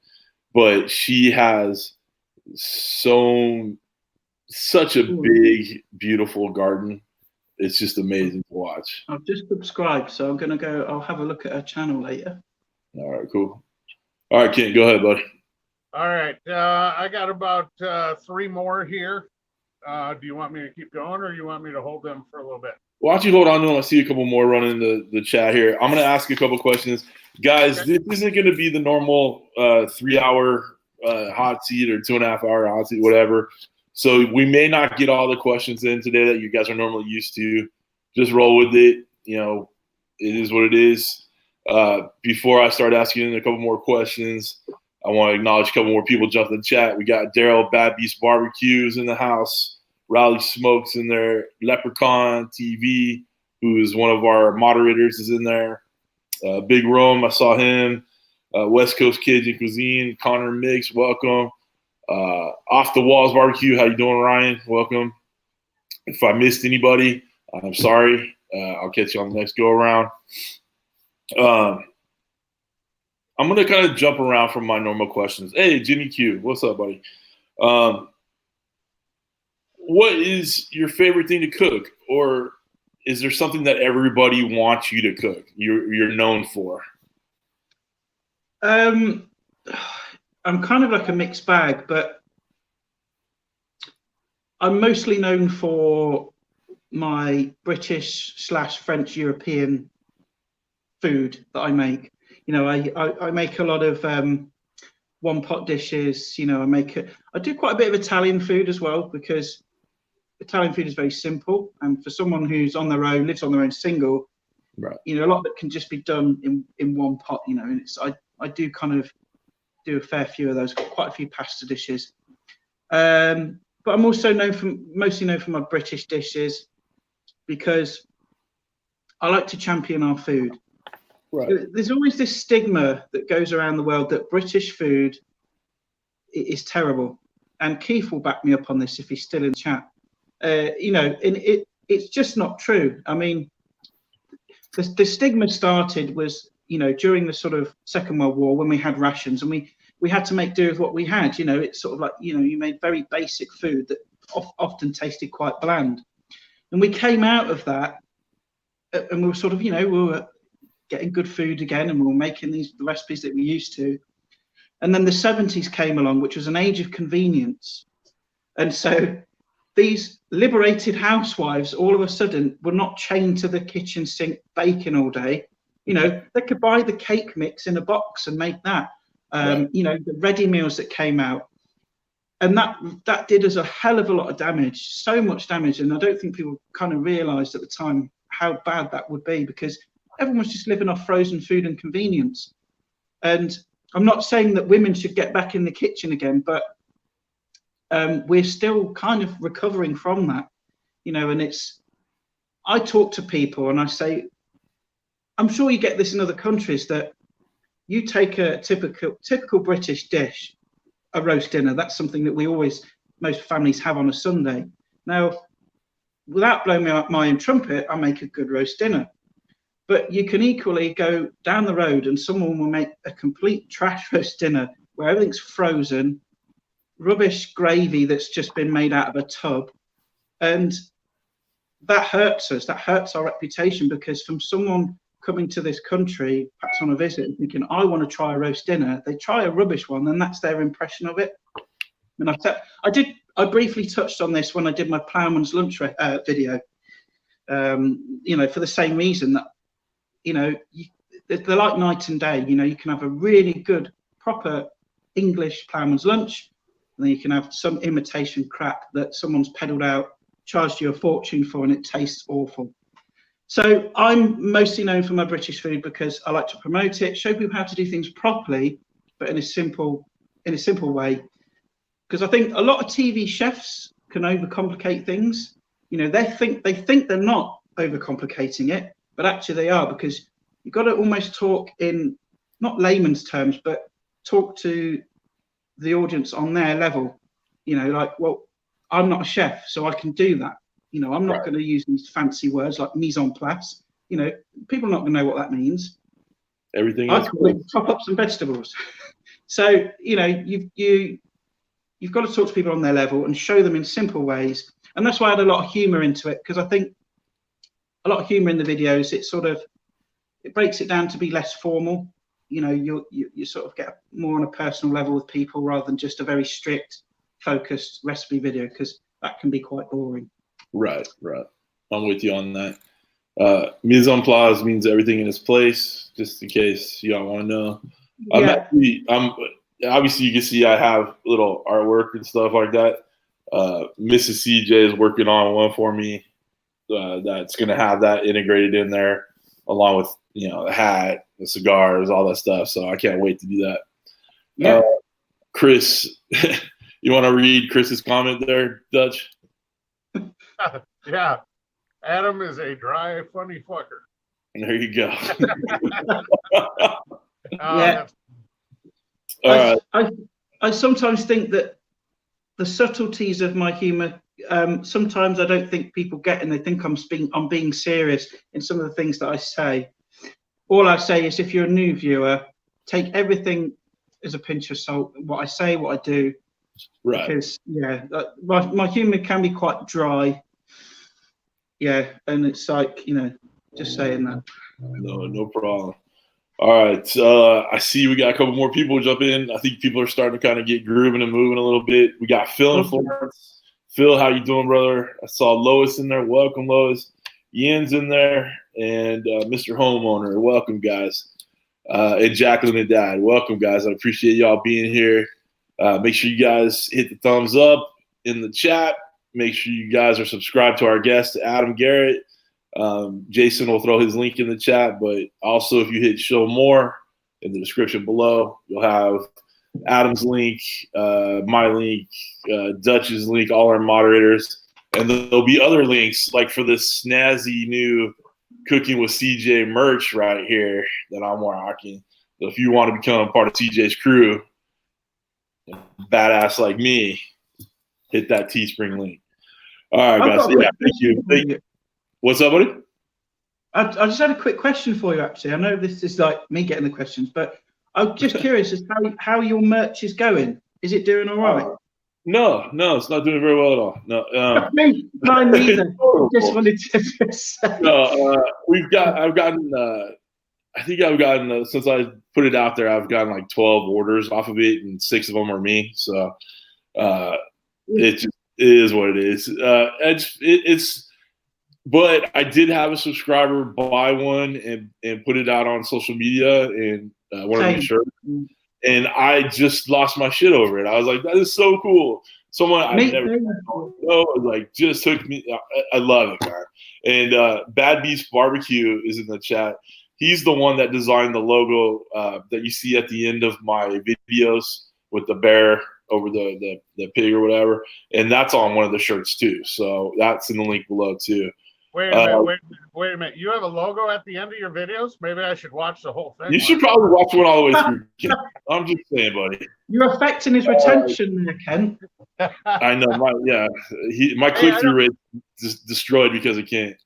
[SPEAKER 1] but she has such a big, beautiful garden. It's just amazing to watch.
[SPEAKER 2] I've just subscribed, so I'm gonna go. I'll have a look at her channel later.
[SPEAKER 1] All right, cool. All right, Kent, go ahead, buddy.
[SPEAKER 3] All right, I got about 3 more here. Do you want me to keep going, or you want me to hold them for a little bit?
[SPEAKER 1] Why don't you hold on to them? I see a couple more running the chat here. I'm going to ask you a couple questions. Guys, okay. This isn't going to be the normal 3-hour hot seat or 2.5-hour hot seat, whatever. So we may not get all the questions in today that you guys are normally used to. Just roll with it. It is what it is. Before I start asking a couple more questions, I want to acknowledge a couple more people jump in the chat. We got Daryl Bad Beast Barbecues in the house. Raleigh Smokes in there. LeprakonTV, who is one of our moderators, is in there. Big Rome, I saw him. West Coast Cajun Cuisine. Connor Mix, welcome. Off the Walls Barbecue, how you doing, Ryan? Welcome. If I missed anybody, I'm sorry. I'll catch you on the next go around. I'm going to kind of jump around from my normal questions. Hey, Jimmy Q, what's up, buddy? What is your favorite thing to cook? Or is there something that everybody wants you to cook, you're known for?
[SPEAKER 2] I'm kind of like a mixed bag, but I'm mostly known for my British/French European food that I make. You know, I make a lot of one pot dishes. You know, I do quite a bit of Italian food as well, because Italian food is very simple, and for someone who's on their own, lives on their own, single,
[SPEAKER 1] Right.
[SPEAKER 2] you know, a lot of it can just be done in one pot. You know, and I do kind of do a fair few of those, quite a few pasta dishes. But I'm also mostly known for my British dishes, because I like to champion our food.
[SPEAKER 1] Right.
[SPEAKER 2] There's always this stigma that goes around the world that British food is terrible, and Keith will back me up on this if he's still in chat. You know, and it's just not true. I mean, the stigma started was, you know, during the sort of Second World War, when we had rations and we had to make do with what we had. You know, it's sort of like, you know, you made very basic food that often tasted quite bland. And we came out of that, and we were sort of, you know, we were getting good food again, and we were making the recipes that we used to. And then the 70s came along, which was an age of convenience. And so these liberated housewives all of a sudden were not chained to the kitchen sink baking all day. You know, they could buy the cake mix in a box and make that.
[SPEAKER 1] Right.
[SPEAKER 2] You know, the ready meals that came out. And that did us a hell of a lot of damage, so much damage. And I don't think people kind of realised at the time how bad that would be, because everyone was just living off frozen food and convenience. And I'm not saying that women should get back in the kitchen again, but we're still kind of recovering from that, you know. And I talk to people and I say, I'm sure you get this in other countries, that you take a typical British dish, a roast dinner. That's something that most families have on a Sunday. Now, without blowing my own trumpet, I make a good roast dinner. But you can equally go down the road and someone will make a complete trash roast dinner where everything's frozen, rubbish gravy that's just been made out of a tub. And that hurts us. That hurts our reputation, because from someone coming to this country, perhaps on a visit, and thinking, I want to try a roast dinner, they try a rubbish one, and that's their impression of it. And I briefly touched on this when I did my Ploughman's Lunch video, you know, for the same reason that, you know, they're like night and day. You know, you can have a really good, proper English Ploughman's Lunch, and then you can have some imitation crap that someone's peddled out, charged you a fortune for, and it tastes awful. So I'm mostly known for my British food because I like to promote it, show people how to do things properly, but in a simple way. Because I think a lot of TV chefs can overcomplicate things. You know, they think they're not overcomplicating it, but actually they are, because you've got to almost talk in not layman's terms, but talk to the audience on their level. You know, like, well, I'm not a chef, so I can do that. You know, I'm not going to use these fancy words like mise en place. You know, people are not going to know what that means.
[SPEAKER 1] Everything
[SPEAKER 2] I can chop up some vegetables. So, you know, you've got to talk to people on their level and show them in simple ways. And that's why I add a lot of humour into it, because I think a lot of humour in the videos, it breaks it down to be less formal. You know, you sort of get more on a personal level with people rather than just a very strict, focused recipe video, because that can be quite boring.
[SPEAKER 1] Right. I'm with you on that. Mise en place means everything in its place, just in case y'all want to know.
[SPEAKER 2] Yeah.
[SPEAKER 1] I'm obviously, you can see I have little artwork and stuff like that. Mrs. CJ is working on one for me that's going to have that integrated in there, along with, you know, the hat, the cigars, all that stuff. So I can't wait to do that.
[SPEAKER 2] Yeah.
[SPEAKER 1] Kris, you want to read Chris's comment there, Dutch?
[SPEAKER 3] Yeah. Adam is a dry, funny fucker.
[SPEAKER 1] There you go.
[SPEAKER 2] Yeah. I sometimes think that the subtleties of my humour, sometimes I don't think people get, and they think I'm being serious in some of the things that I say. All I say is, if you're a new viewer, take everything as a pinch of salt. What I say, what I do.
[SPEAKER 1] Right.
[SPEAKER 2] Because, yeah, my humour can be quite dry. Yeah, and it's like, you know, just saying that.
[SPEAKER 1] No problem. All right. I see we got a couple more people jump in. I think people are starting to kind of get grooving and moving a little bit. We got Phil and Florence. Phil, how you doing, brother? I saw Lois in there. Welcome, Lois. Ian's in there, and Mr. Homeowner. Welcome, guys. And Jacqueline and Dad. Welcome, guys. I appreciate y'all being here. Make sure you guys hit the thumbs up in the chat. Make sure you guys are subscribed to our guest, Adam Garratt. Jason will throw his link in the chat, but also if you hit show more in the description below, you'll have Adam's link, my link, Dutch's link, all our moderators. And there'll be other links, like for this snazzy new Cooking with CJ merch right here that I'm rocking. So if you want to become part of CJ's crew, badass like me, hit that Teespring link. All right, guys. Yeah, thank you. What's up, buddy?
[SPEAKER 2] I just had a quick question for you, actually. I know this is like me getting the questions, but I'm just curious as to how your merch is going. Is it doing all right?
[SPEAKER 1] No, it's not doing very well at all. No,
[SPEAKER 2] mine neither. Just wanted to say.
[SPEAKER 1] No, I've gotten since I put it out there, I've gotten like 12 orders off of it, and 6 of them are me. So it is what it is. It's. But I did have a subscriber buy one and put it out on social media and one of the shirts. And I just lost my shit over it. I was like, that is so cool. Someone I never know like just took me. I love it, man. And Bad Beast BBQ is in the chat. He's the one that designed the logo that you see at the end of my videos with the bear over the pig or whatever. And that's on one of the shirts too. So that's in the link below too.
[SPEAKER 3] Wait a minute. You have a logo at the end of your videos? Maybe I should watch the whole thing.
[SPEAKER 1] You should probably watch one all the way through. I'm just saying, buddy.
[SPEAKER 2] You're affecting his retention there, Ken.
[SPEAKER 1] I know. My click-through rate is destroyed because of Ken.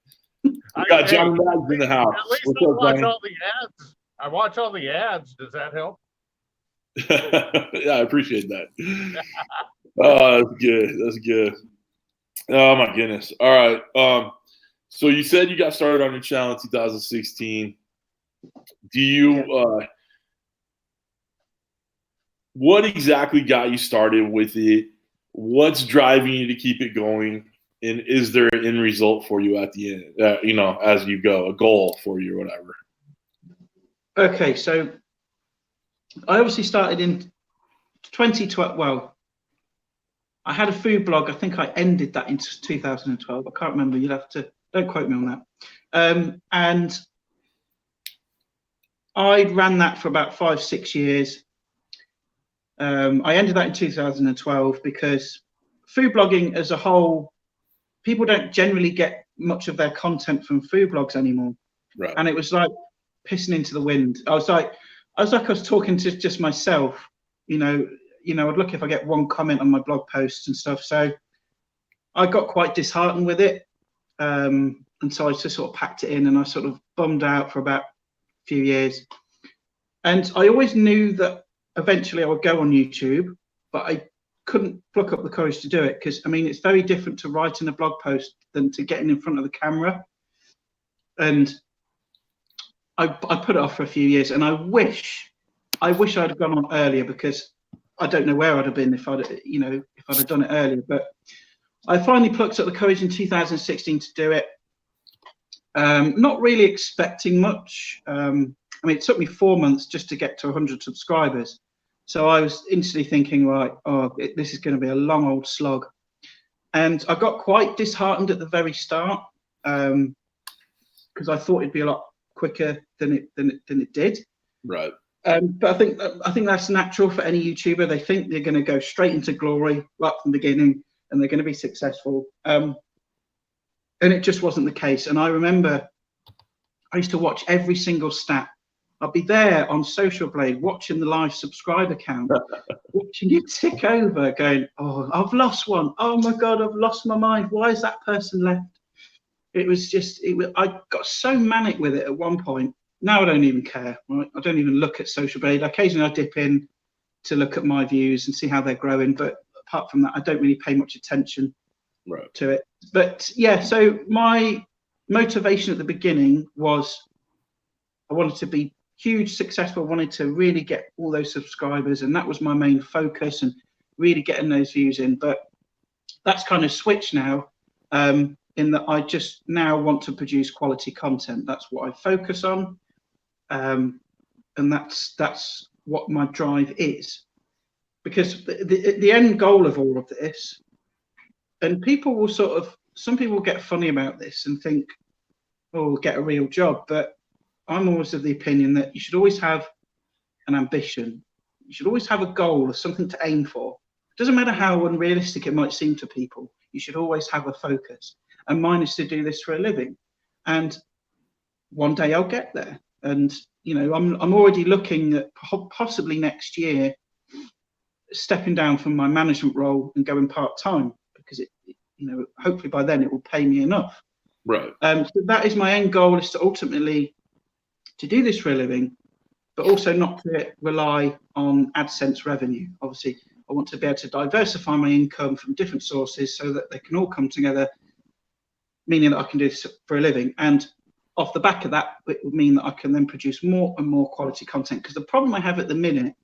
[SPEAKER 1] I got Johnny Mags in the house.
[SPEAKER 3] At least I watch all the ads. I watch all the ads. Does that help?
[SPEAKER 1] Yeah, I appreciate that. Oh, that's good. That's good. Oh, my goodness. All right. So you said you got started on your channel in 2016. Do you what exactly got you started with it? What's driving you to keep it going? And is there an end result for you at the end, as you go, a goal for you or whatever?
[SPEAKER 2] Okay, so I obviously started in 2012. Well, I had a food blog. I think I ended that in 2012. I can't remember. You'd have to, don't quote me on that. And I ran that for about 5-6 years. I ended that in 2012 because food blogging as a whole, people don't generally get much of their content from food blogs anymore.
[SPEAKER 1] Right.
[SPEAKER 2] And it was like pissing into the wind. I was talking to just myself, I'd look if I get one comment on my blog posts and stuff. So I got quite disheartened with it. And so I just sort of packed it in and I sort of bummed out for about a few years. And I always knew that eventually I would go on YouTube, but I couldn't pluck up the courage to do it because, it's very different to writing a blog post than to getting in front of the camera. And I put it off for a few years, and I wish I'd have gone on earlier because I don't know where I'd have been if I'd have done it earlier. But I finally plucked up the courage in 2016 to do it. Not really expecting much. It took me 4 months just to get to 100 subscribers. So I was instantly thinking, this is going to be a long old slog. And I got quite disheartened at the very start because I thought it'd be a lot quicker than it did.
[SPEAKER 1] Right.
[SPEAKER 2] But I think that's natural for any YouTuber. They think they're going to go straight into glory right from the beginning and they're going to be successful. And it just wasn't the case. And I remember I used to watch every single stat. I'd be there on Social Blade watching the live subscriber count, watching it tick over, going, "Oh, I've lost one. Oh my God, I've lost my mind. Why is that person left?" It was just, I got so manic with it at one point. Now I don't even care. Right? I don't even look at Social Blade. Occasionally I dip in to look at my views and see how they're growing, but apart from that, I don't really pay much attention to it. But yeah, so my motivation at the beginning was I wanted to be huge, successful, wanted to really get all those subscribers, and that was my main focus and really getting those views in. But that's kind of switched now, in that I just now want to produce quality content. That's what I focus on, and that's what my drive is. Because the end goal of all of this, and people will some people get funny about this and think, oh, get a real job. But I'm always of the opinion that you should always have an ambition. You should always have a goal or something to aim for. It doesn't matter how unrealistic it might seem to people. You should always have a focus. And mine is to do this for a living. And one day I'll get there. And, you know, I'm already looking at possibly next year stepping down from my management role and going part-time, because it, you know, hopefully by then it will pay me enough.
[SPEAKER 1] Right.
[SPEAKER 2] So that is my end goal, is to ultimately to do this for a living, but also not to rely on AdSense revenue. Obviously, I want to be able to diversify my income from different sources so that they can all come together, meaning that I can do this for a living. And off the back of that, it would mean that I can then produce more and more quality content. Because the problem I have at the minute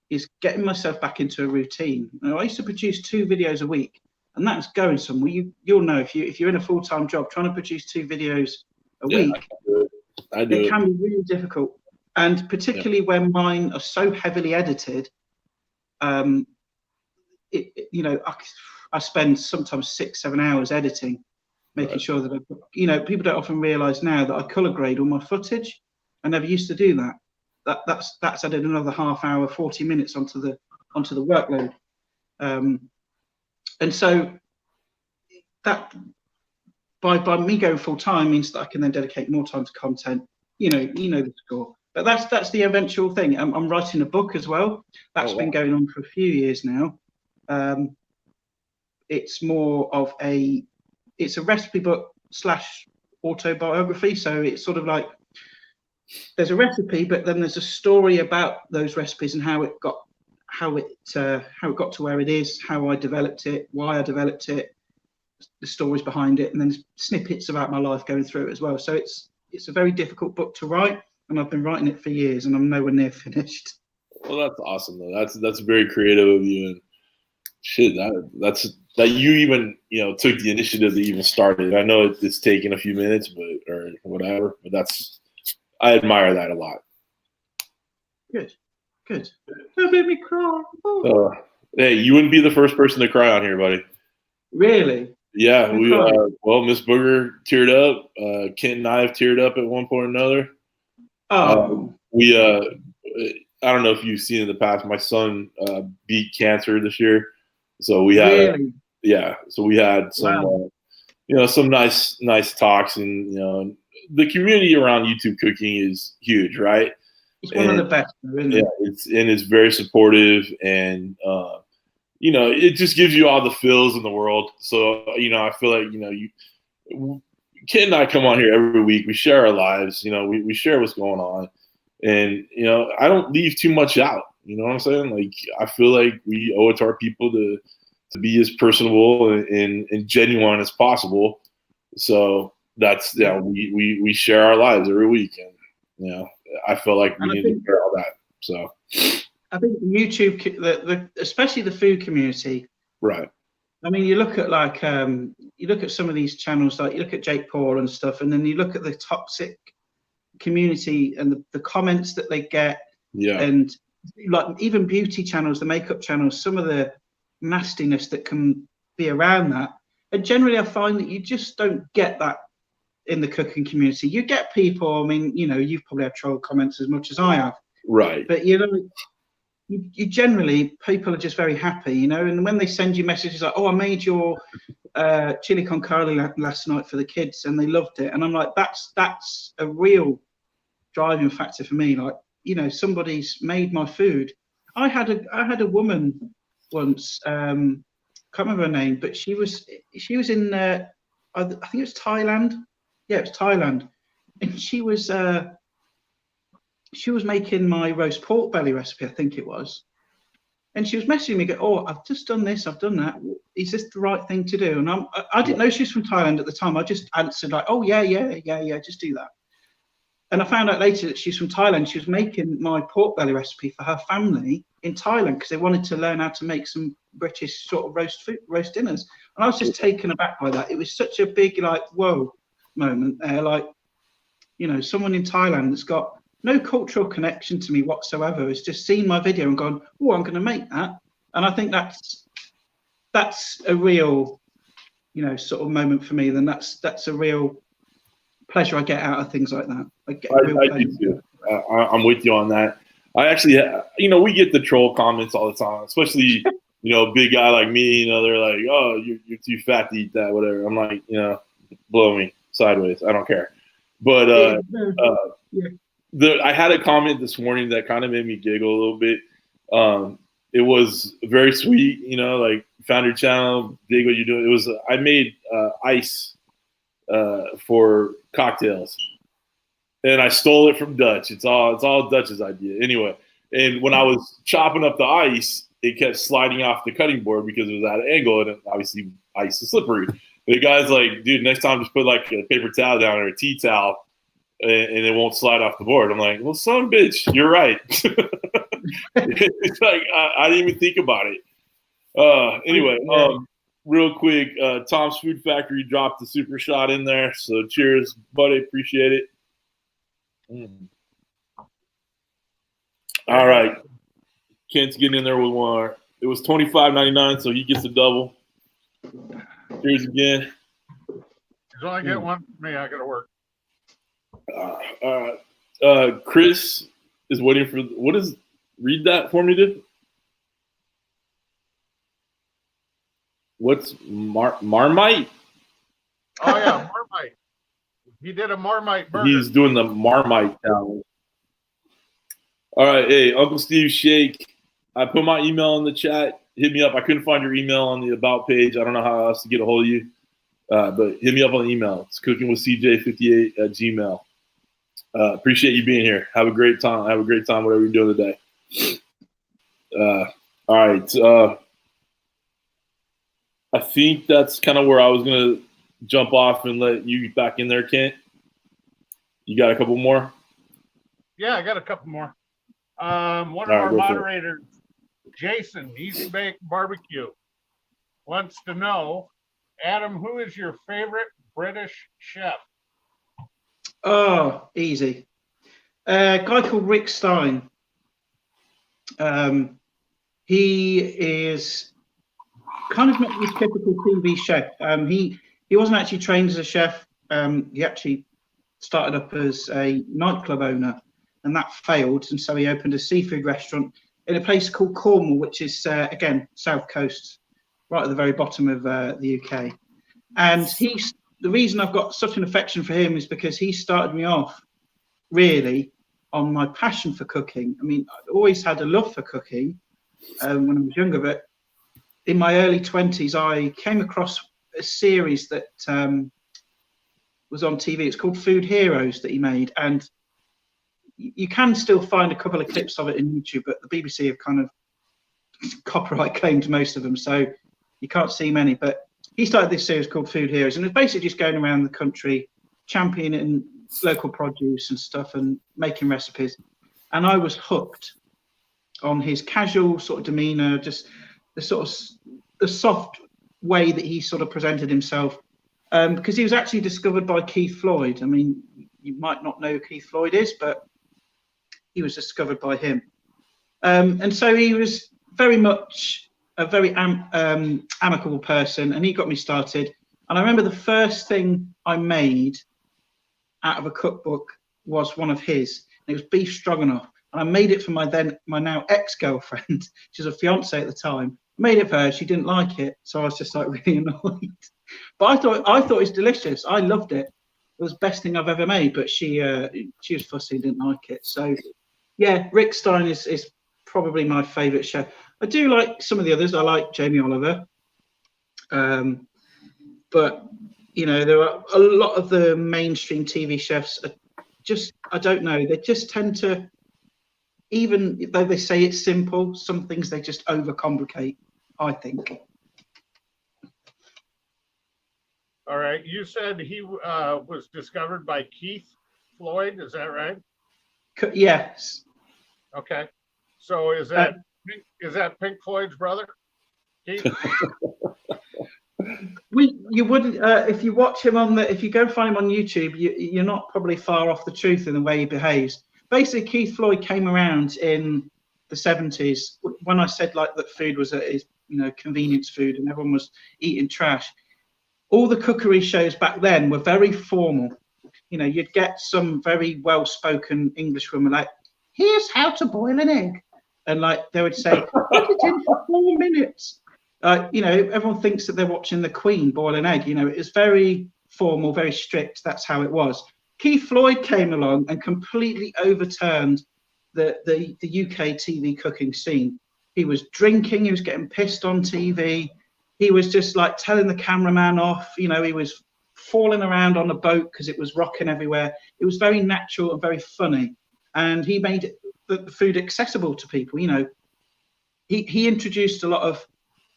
[SPEAKER 2] is getting myself back into a routine. You know, I used to produce 2 videos a week, and that's going somewhere. You'll know if you're in a full-time job, trying to produce 2 videos a week, it can be really difficult. And particularly when mine are so heavily edited, you know, I spend sometimes 6-7 hours editing, making sure that you know, people don't often realise now that I colour grade all my footage. I never used to do that. That's added another half hour, 40 minutes onto the workload. And so that by me going full time means that I can then dedicate more time to content. You know the score. But that's the eventual thing. I'm writing a book as well. That's been going on for a few years now. It's more of a recipe book / autobiography. So it's sort of like there's a recipe, but then there's a story about those recipes and how it got to where it is, how I developed it, why I developed it, the stories behind it, and then snippets about my life going through it as well. So it's a very difficult book to write, and I've been writing it for years, and I'm nowhere near finished.
[SPEAKER 1] Well, that's awesome though. That's very creative of you, and shit, that you even, you know, took the initiative to even start it. I know it's taken a few minutes, or whatever, but I admire that a lot.
[SPEAKER 2] Good. Don't make me cry.
[SPEAKER 1] Hey, you wouldn't be the first person to cry on here, buddy.
[SPEAKER 2] Really?
[SPEAKER 1] Yeah, well, Miss Booger teared up. Kent and I have teared up at one point or another. I don't know if you've seen in the past, my son beat cancer this year. So we had, so we had some, you know, some nice talks, and, you know, the community around YouTube cooking is huge, right?
[SPEAKER 2] It's one of the best, isn't it?
[SPEAKER 1] Yeah, it's very supportive, and you know, it just gives you all the feels in the world. So, you know, I feel like, you know, Kid and I come on here every week. We share our lives. You know, we share what's going on, and, you know, I don't leave too much out. You know what I'm saying? Like, I feel like we owe it to our people to be as personable and genuine as possible. So that's, you know, we share our lives every week, and, you know, I feel like we need to share all that. So
[SPEAKER 2] I think YouTube, especially the food community,
[SPEAKER 1] right.
[SPEAKER 2] I mean, you look at some of these channels, like you look at Jake Paul and stuff, and then you look at the toxic community and the comments that they get, and like even beauty channels, the makeup channels, some of the nastiness that can be around that. And generally, I find that you just don't get that in the cooking community. You get people, I mean, you know, you've probably had troll comments as much as I have,
[SPEAKER 1] right?
[SPEAKER 2] But, you know, you generally, people are just very happy, you know, and when they send you messages like, oh, I made your chili con carne last night for the kids and they loved it, and I'm like, that's a real driving factor for me. Like, you know, somebody's made my food. I had a woman once, can't remember her name, but she was in I think it was Thailand. Yeah, it was Thailand, and she was making my roast pork belly recipe, I think it was. And she was messaging me, go, oh, I've just done this, I've done that. Is this the right thing to do? And I didn't know she was from Thailand at the time. I just answered like, oh, yeah, just do that. And I found out later that she's from Thailand. She was making my pork belly recipe for her family in Thailand because they wanted to learn how to make some British sort of roast dinners. And I was just taken aback by that. It was such a big, like, whoa moment there. Like, you know, someone in Thailand that's got no cultural connection to me whatsoever has just seen my video and gone, oh, I'm going to make that. And I think that's a real, you know, sort of moment for me. Then that's a real pleasure I get out of things like that. I
[SPEAKER 1] do too. I'm with you on that. I actually, you know, we get the troll comments all the time, especially, you know, a big guy like me. You know, they're like, "Oh, you're too fat to eat that," whatever. I'm like, you know, blow me sideways. I don't care. But I had a comment this morning that kind of made me giggle a little bit. It was very sweet, you know, like, found your channel, dig what you're doing. It was I made ice for cocktails, and I stole it from Dutch. It's all Dutch's idea, anyway. And when I was chopping up the ice, it kept sliding off the cutting board because it was at an angle, and obviously ice is slippery. The guy's like, dude, next time just put like a paper towel down or a tea towel, and it won't slide off the board. I'm like, well, son of a bitch, you're right. It's like I didn't even think about it. Anyway, real quick, Tom's Food Factory dropped the super shot in there, so cheers, buddy. Appreciate it. All right, Kent's getting in there with one. It was $25.99, so he gets a double. Cheers again.
[SPEAKER 3] He's only get one for me. I got to work.
[SPEAKER 1] All right. Kris is waiting for read that for me, dude. What's Marmite?
[SPEAKER 3] Oh yeah, Marmite. He did a Marmite burger.
[SPEAKER 1] He's doing the Marmite challenge. All right, hey, Uncle Steve Shake. I put my email in the chat. Hit me up. I couldn't find your email on the About page. I don't know how else to get a hold of you. But hit me up on the email. It's cookingwithcj58@gmail. Appreciate you being here. Have a great time. Have a great time, whatever you're doing today. All right. I think that's kind of where I was going to jump off and let you back in there, Kent. You got a couple more?
[SPEAKER 3] Yeah, I got a couple more. One of our moderators, Jason, Easy Bake Barbecue, wants to know, Adam, who is your favorite British chef?
[SPEAKER 2] Oh, easy. A guy called Rick Stein. He is kind of not your typical TV chef. He wasn't actually trained as a chef. He actually started up as a nightclub owner, and that failed. And so he opened a seafood restaurant in a place called Cornwall, which is, again, south coast, right at the very bottom of the UK. And the reason I've got such an affection for him is because he started me off, really, on my passion for cooking. I mean, I always had a love for cooking when I was younger, but in my early 20s, I came across a series that was on TV. It's called Food Heroes that he made, and you can still find a couple of clips of it in YouTube, but the BBC have kind of copyright claimed most of them, so you can't see many. But he started this series called Food Heroes, and it's basically just going around the country championing local produce and stuff and making recipes. And I was hooked on his casual sort of demeanor, just the soft way that he sort of presented himself, because he was actually discovered by Keith Floyd. I mean, you might not know who Keith Floyd is, but he was discovered by him. And so he was very much a very amicable person, and he got me started. And I remember the first thing I made out of a cookbook was one of his, and it was beef stroganoff. And I made it for my now ex-girlfriend. She was a fiance at the time. I made it for her. She didn't like it, so I was just like really annoyed. But I thought it was delicious. I loved it. It was the best thing I've ever made. But she was fussy and didn't like it. So yeah, Rick Stein is probably my favourite chef. I do like some of the others. I like Jamie Oliver. But you know, there are a lot of the mainstream TV chefs are just, I don't know, they just tend to, even though they say it's simple, some things they just overcomplicate, I think.
[SPEAKER 3] All right. You said he was discovered by Keith Floyd. Is that right?
[SPEAKER 2] Yes.
[SPEAKER 3] Okay. So is that Pink Floyd's brother? Keith?
[SPEAKER 2] You wouldn't if you watch him if you go find him on YouTube, you're not probably far off the truth in the way he behaves. Basically, Keith Floyd came around in the 70s when I said like that food was convenience food and everyone was eating trash. All the cookery shows back then were very formal. You'd get some very well-spoken English woman like, "Here's how to boil an egg," and like they would say, "Put it in for 4 minutes." Everyone thinks that they're watching the Queen boil an egg. It's very formal, very strict. That's how it was. Keith Floyd came along and completely overturned the UK TV cooking scene. He was drinking. He was getting pissed on TV. He was just like telling the cameraman off. He was falling around on the boat because it was rocking everywhere. It was very natural and very funny. And he made the food accessible to people. He introduced a lot of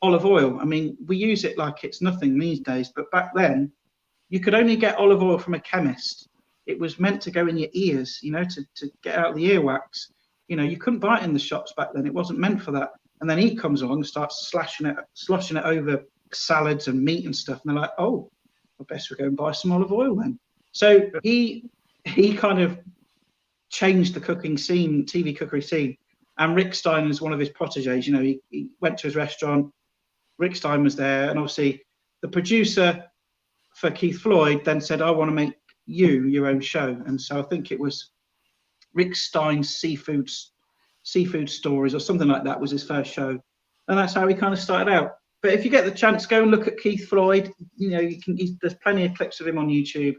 [SPEAKER 2] olive oil. I mean, we use it like it's nothing these days, but back then you could only get olive oil from a chemist. It was meant to go in your ears, to get out the earwax. You couldn't buy it in the shops back then. It wasn't meant for that. And then he comes along and starts sloshing it over salads and meat and stuff. And they're like, "Oh, I best we go and buy some olive oil then." So he kind of changed the cooking scene, TV cookery scene. And Rick Stein is one of his proteges. He went to his restaurant. Rick Stein was there, and obviously the producer for Keith Floyd then said, "I want to make you your own show." And so I think it was Rick Stein's Seafood Stories or something like that was his first show, and that's how he kind of started out. But if you get the chance, go and look at Keith Floyd. There's plenty of clips of him on YouTube,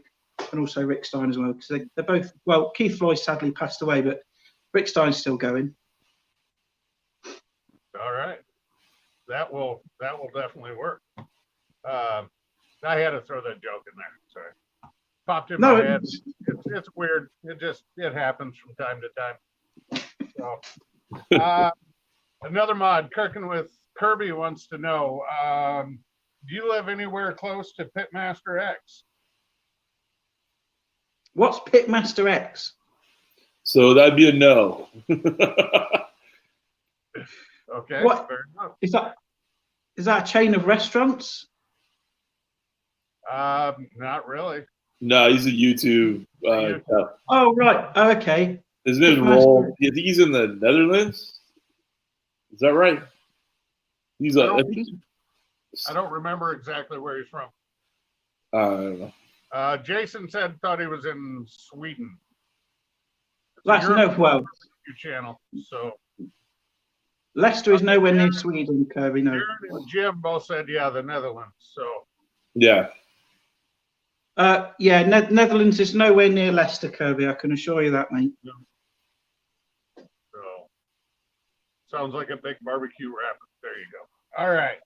[SPEAKER 2] and also Rick Stein as well, because they're both, well, Keith Floyd sadly passed away, but Rick Stein's still going.
[SPEAKER 3] All right. That will definitely work. I had to throw that joke in there. Sorry. Popped in my head. It's weird. It happens from time to time. So, another mod, Cooking with Kirby, wants to know, do you live anywhere close to Pitmaster X?
[SPEAKER 2] What's Pitmaster X?
[SPEAKER 1] So that'd be a no.
[SPEAKER 3] Okay.
[SPEAKER 2] What
[SPEAKER 3] fair enough.
[SPEAKER 2] is that a chain of restaurants?
[SPEAKER 3] Not really.
[SPEAKER 1] No, he's a YouTube.
[SPEAKER 2] Oh, right. Oh, okay.
[SPEAKER 1] His name's Rob. I think he's in the Netherlands. Is that right? He's
[SPEAKER 3] I don't remember exactly where he's from.
[SPEAKER 1] I don't know.
[SPEAKER 3] Jason thought he was in Sweden.
[SPEAKER 2] That's
[SPEAKER 3] Your
[SPEAKER 2] channel.
[SPEAKER 3] So
[SPEAKER 2] Leicester is nowhere near Sweden, Kirby. No.
[SPEAKER 3] Aaron and Jim both said, yeah, the Netherlands. So
[SPEAKER 1] yeah.
[SPEAKER 2] Netherlands is nowhere near Leicester, Kirby. I can assure you that, mate.
[SPEAKER 3] So sounds like a big barbecue wrap. There you go. All right.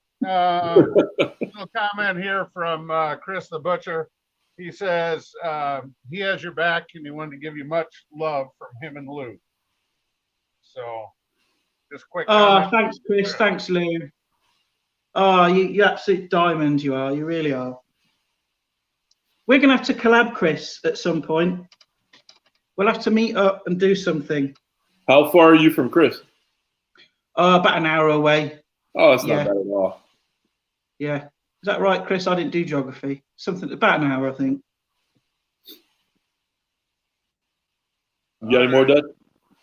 [SPEAKER 3] Little comment here from Kris the Butcher. He says he has your back and he wanted to give you much love from him and Lou. So just quick.
[SPEAKER 2] Oh, thanks, Kris. Thanks, Lou. Oh, you absolute diamond you are. You really are. We're going to have to collab, Kris, at some point. We'll have to meet up and do something.
[SPEAKER 1] How far are you from Kris?
[SPEAKER 2] About an hour away.
[SPEAKER 1] Oh, that's not bad at all.
[SPEAKER 2] Yeah. Is that right, Kris? I didn't do geography. Something about an hour, I think.
[SPEAKER 1] You got any more, Dad?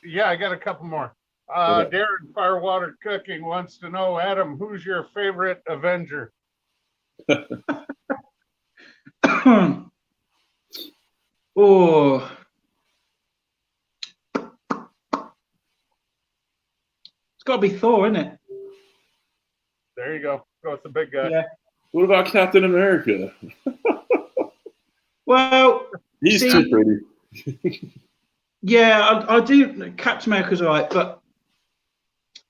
[SPEAKER 3] Yeah, I got a couple more. Darren Firewater Cooking wants to know, Adam, who's your favorite Avenger?
[SPEAKER 2] Oh. It's got to be Thor, isn't it?
[SPEAKER 3] There you go. Go with the big guy.
[SPEAKER 2] Yeah.
[SPEAKER 1] What about Captain America?
[SPEAKER 2] Well,
[SPEAKER 1] he's too pretty.
[SPEAKER 2] Yeah, I do. Captain America's all right, but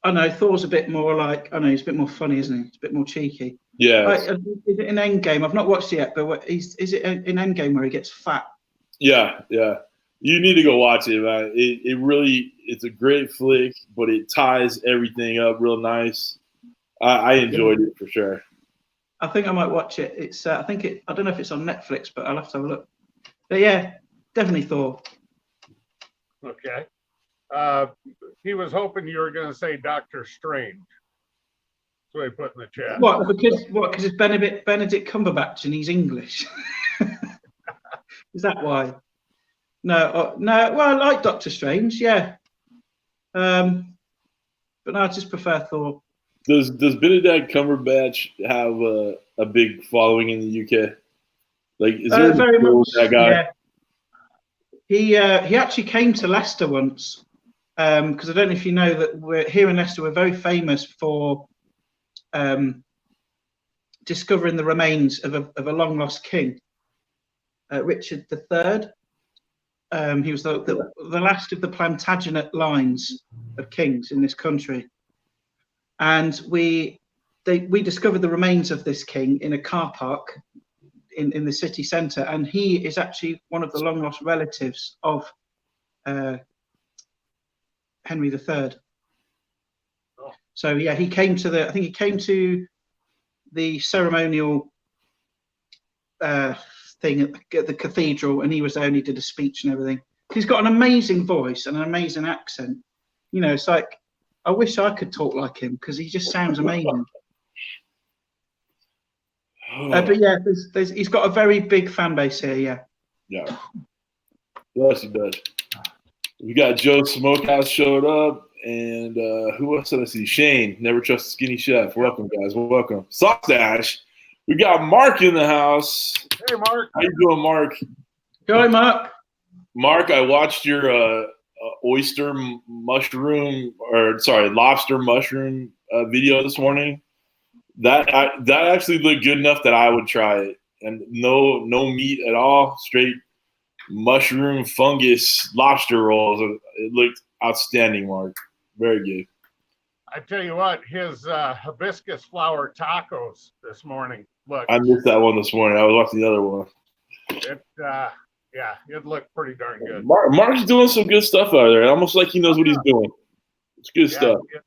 [SPEAKER 2] I know Thor's a bit more like, I know he's a bit more funny, isn't he? He's a bit more cheeky.
[SPEAKER 1] Yeah.
[SPEAKER 2] Is it in Endgame? I've not watched it yet, but is it in Endgame where he gets fat?
[SPEAKER 1] Yeah. You need to go watch it, man. It's a great flick, but it ties everything up real nice. I enjoyed it for sure.
[SPEAKER 2] I think I might watch it. It's I don't know if it's on Netflix, but I'll have to have a look. But yeah, definitely Thor.
[SPEAKER 3] Okay. He was hoping you were going to say Doctor Strange. That's what he put in the chat.
[SPEAKER 2] What? Because it's Benedict Cumberbatch and he's English. Is that why? No. Well, I like Doctor Strange. Yeah. But no, I just prefer Thor.
[SPEAKER 1] Does Bettag Cumberbatch have a big following in the UK? Like, is there
[SPEAKER 2] very much
[SPEAKER 1] that guy?
[SPEAKER 2] Yeah. He actually came to Leicester once, because I don't know if you know that we're here in Leicester. We're very famous for discovering the remains of a long lost king, Richard III. He was the last of the Plantagenet lines of kings in this country, and we discovered the remains of this king in a car park in the city centre, and he is actually one of the long lost relatives of Henry III.
[SPEAKER 3] Oh.
[SPEAKER 2] So yeah, he came to the ceremonial thing at the cathedral, and he was there and he did a speech and everything. He's got an amazing voice and an amazing accent. You know, it's like, I wish I could talk like him because he just sounds amazing. But yeah, he's got a very big fan base here. Yeah.
[SPEAKER 1] Yeah. Yes, he does. We got Joe Smokehouse showed up, and who else did I see? Shane, Never Trust a Skinny Chef. Welcome, guys. Welcome. Sauce. We got Mark in the house.
[SPEAKER 3] Hey, Mark.
[SPEAKER 1] How you doing, Mark?
[SPEAKER 2] Go, Mark.
[SPEAKER 1] Mark, I watched your lobster mushroom video this morning. That actually looked good enough that I would try it, and no meat at all, straight mushroom fungus lobster rolls. It looked outstanding, Mark. Very good.
[SPEAKER 3] I tell you what, his hibiscus flower tacos this morning. Look,
[SPEAKER 1] I missed that one this morning. I was watching the other one.
[SPEAKER 3] It looked pretty darn good.
[SPEAKER 1] Mark's doing some good stuff out there. Almost like he knows what he's doing. It's good stuff.
[SPEAKER 3] Yeah.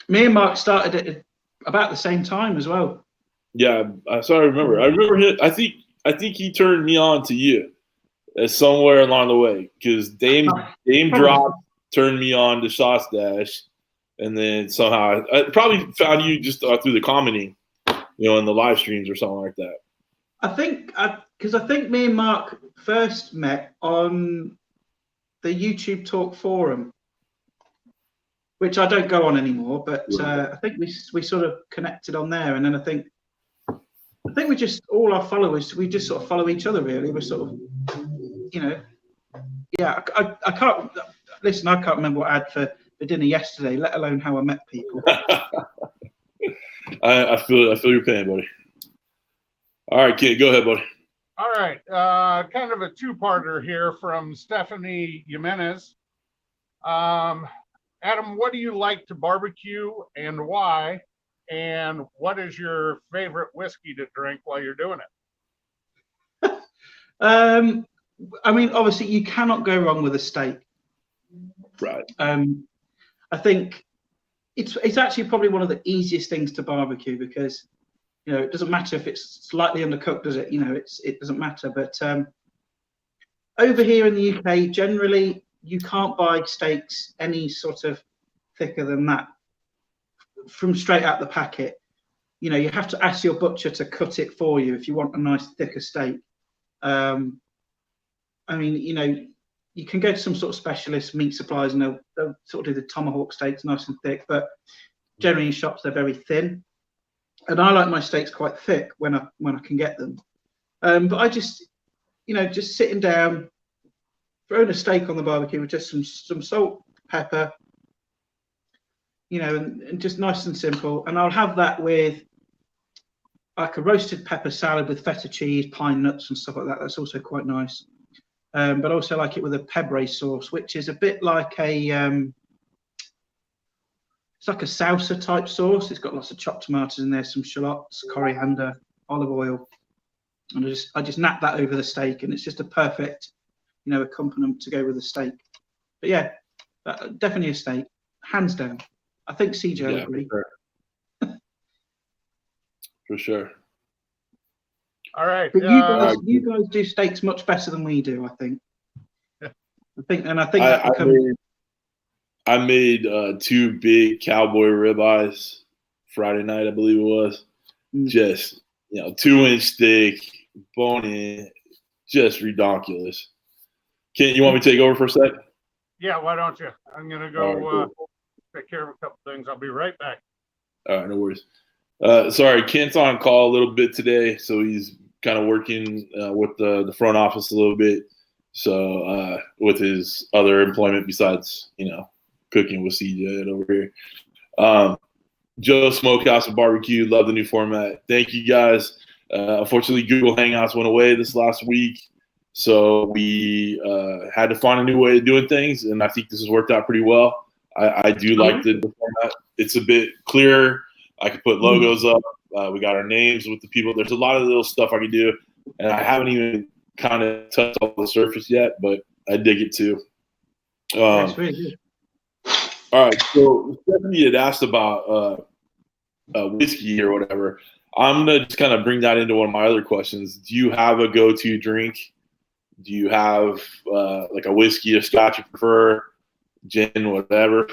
[SPEAKER 2] Me and Mark started it about the same time as well.
[SPEAKER 1] Yeah, I remember. I remember him. I think he turned me on to you somewhere along the way, because Dame Drop turned me on to Sauce Dash, and then somehow I probably found you just through the commenting, in the live streams or something like that.
[SPEAKER 2] I think me and Mark first met on the YouTube Talk forum, which I don't go on anymore, but I think we sort of connected on there, and then I think we just, all our followers, we just sort of follow each other, really. We're sort of, I can't remember what I had for dinner yesterday, let alone how I met people.
[SPEAKER 1] I feel your pain, buddy. All right, kid, go ahead, buddy.
[SPEAKER 3] All right, kind of a two-parter here from Stephanie Jimenez. Adam, what do you like to barbecue and why? And what is your favorite whiskey to drink while you're doing it?
[SPEAKER 2] I mean, obviously, you cannot go wrong with a steak.
[SPEAKER 1] Right.
[SPEAKER 2] I think it's actually probably one of the easiest things to barbecue, because it doesn't matter if it's slightly undercooked, does it? It doesn't matter. But over here in the UK, generally, you can't buy steaks any sort of thicker than that from straight out the packet. You have to ask your butcher to cut it for you if you want a nice thicker steak. I mean, you can go to some sort of specialist meat suppliers and they'll sort of do the tomahawk steaks nice and thick, but generally in shops they're very thin. And I like my steaks quite thick when I can get them. But I just sitting down, throwing a steak on the barbecue with just some salt, pepper, and just nice and simple. And I'll have that with like a roasted pepper salad with feta cheese, pine nuts and stuff like that. That's also quite nice. But also like it with a pebre sauce, which is a bit like it's like a salsa type sauce. It's got lots of chopped tomatoes in there, some shallots, coriander, olive oil, and I just nap that over the steak, and it's just a perfect, accompaniment to go with the steak. But yeah, definitely a steak, hands down. I think CJ will agree.
[SPEAKER 1] For sure.
[SPEAKER 3] All right.
[SPEAKER 2] But you guys do steaks much better than we do, I think.
[SPEAKER 1] I made 2 big cowboy ribeyes Friday night, I believe it was. Just 2-inch steak, bone in, just ridiculous. Kent, you want me to take over for a sec?
[SPEAKER 3] Yeah, why don't you? I'm gonna go take care of a couple things. I'll be right back.
[SPEAKER 1] All right, no worries. Sorry, Kent's on call a little bit today, so he's kind of working with the front office a little bit. So with his other employment besides, cooking with CJ over here. Joe Smokehouse and Barbecue, love the new format. Thank you guys. Unfortunately, Google Hangouts went away this last week, so we had to find a new way of doing things, and I think this has worked out pretty well. I do like the format. It's a bit clearer. I can put logos up. We got our names with the people. There's a lot of little stuff I can do, and I haven't even kind of touched on the surface yet, but I dig it too.
[SPEAKER 2] That's really good.
[SPEAKER 1] All right, so Stephanie had asked about whiskey or whatever. I'm going to just kind of bring that into one of my other questions. Do you have a go-to drink? Do you have like a whiskey, a scotch you prefer, gin, whatever?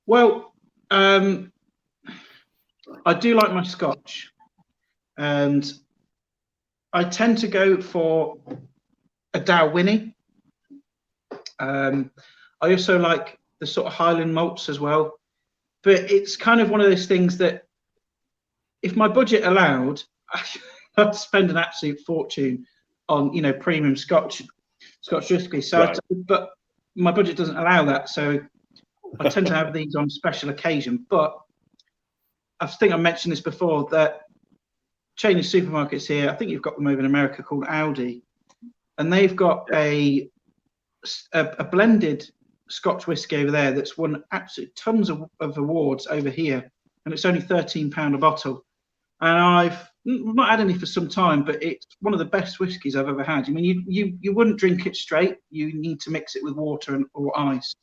[SPEAKER 2] Well, I do like my scotch, and I tend to go for a Dalwhinnie. I also like the sort of Highland malts as well, but it's kind of one of those things that if my budget allowed, I'd spend an absolute fortune on premium Scotch whiskey. So, but my budget doesn't allow that, so I tend to have these on special occasion. But I think I mentioned this before, that chain of supermarkets here, I think you've got them over in America, called Aldi, and they've got a blended Scotch whiskey over there that's won absolute tons of awards over here, and it's only £13 a bottle. And I've not had any for some time, but it's one of the best whiskies I've ever had. I mean, you wouldn't drink it straight. You need to mix it with water or ice,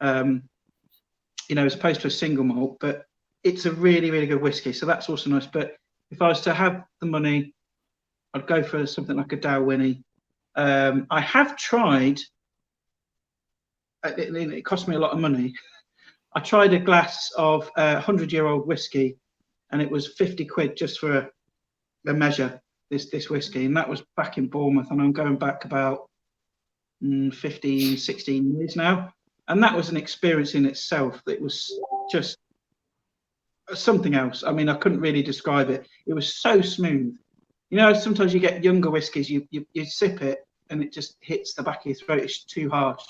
[SPEAKER 2] as opposed to a single malt. But it's a really, really good whiskey, so that's also nice. But if I was to have the money, I'd go for something like a Dalwhinnie. I have tried. It cost me a lot of money. I tried a glass of 100-year-old whiskey, and it was 50 quid just for a measure, this whiskey. And that was back in Bournemouth, and I'm going back about 15, 16 years now. And that was an experience in itself. It was just something else. I mean, I couldn't really describe it. It was so smooth. Sometimes you get younger whiskies, you sip it, and it just hits the back of your throat. It's too harsh.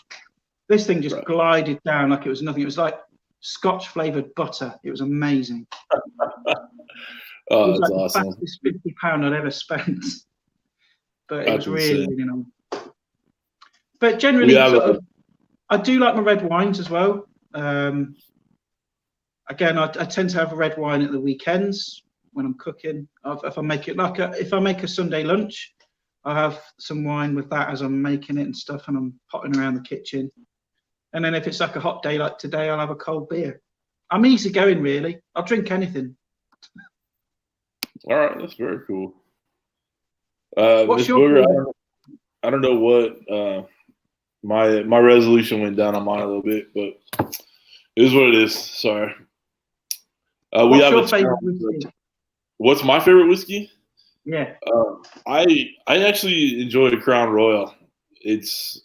[SPEAKER 2] This thing just glided down like it was nothing. It was like Scotch flavored butter. It was amazing.
[SPEAKER 1] Oh,
[SPEAKER 2] it was
[SPEAKER 1] that's
[SPEAKER 2] like
[SPEAKER 1] awesome.
[SPEAKER 2] the fastest £50 I'd ever spent. But it was really, really nice. But generally, I do like my red wines as well. Again, I tend to have a red wine at the weekends when I'm cooking. If I make it if I make a Sunday lunch, I have some wine with that as I'm making it and stuff, and I'm potting around the kitchen. And then if it's like a hot day like today, I'll have a cold beer. I'm easy going, really. I'll drink anything.
[SPEAKER 1] All right, that's very cool.
[SPEAKER 2] What's your
[SPEAKER 1] Booger, I don't know what my resolution went down on mine a little bit, but it is what it is. Sorry.
[SPEAKER 2] What's your favorite whiskey?
[SPEAKER 1] What's my favorite whiskey?
[SPEAKER 2] Yeah.
[SPEAKER 1] I actually enjoy Crown Royal. It's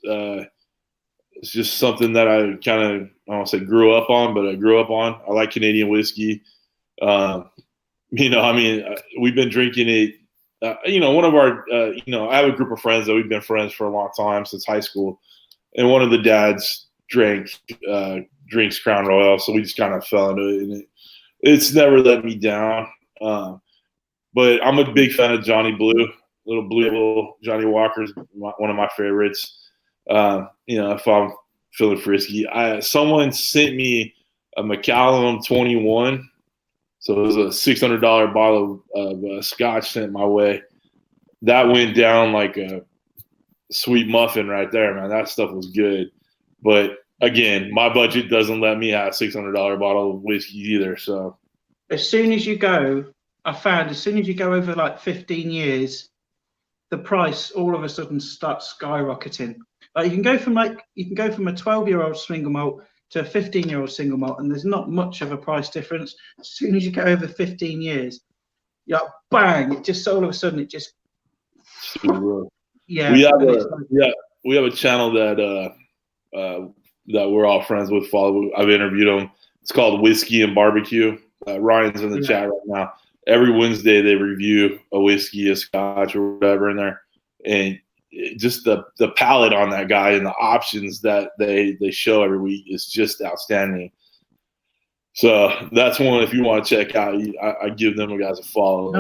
[SPEAKER 1] just something that I kind of, I don't want to say grew up on, but I grew up on. I like Canadian whiskey. We've been drinking it. One of our, I have a group of friends that we've been friends for a long time, since high school. And one of the dads drinks Crown Royal, so we just kind of fell into it. And it's never let me down. But I'm a big fan of Johnny Blue. Little Johnny Walker's one of my favorites. If I'm feeling frisky, someone sent me a Macallan 21, so it was a $600 bottle of Scotch sent my way. That went down like a sweet muffin right there, man. That stuff was good, but again, my budget doesn't let me have a $600 bottle of whiskey either. So
[SPEAKER 2] as soon as you go I found as soon as you go over like 15 years, the price all of a sudden starts skyrocketing. Like you can go from a 12-year-old single malt to a 15-year-old single malt, and there's not much of a price difference. As soon as you go over 15 years, you're like, bang! It just all of a sudden it just yeah.
[SPEAKER 1] We have a channel that we're all friends with. I've interviewed them. It's called Whiskey and Barbecue. Ryan's in the chat right now. Every Wednesday they review a whiskey, a scotch, or whatever in there, and just the palette on that guy and the options that they show every week is just outstanding. So that's one if you want to check out. I give them guys a follow.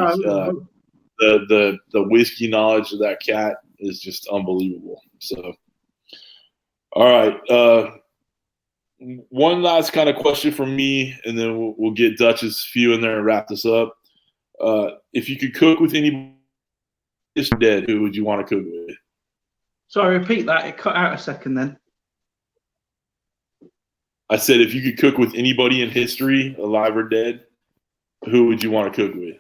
[SPEAKER 1] The whiskey knowledge of that cat is just unbelievable. So, all right. One last kind of question from me, and then we'll get Dutch's few in there and wrap this up. If you could cook with anybody dead, who would you want to cook with?
[SPEAKER 2] Sorry, repeat that. It cut out a second then.
[SPEAKER 1] I said if you could cook with anybody in history, alive or dead, who would you want to cook with?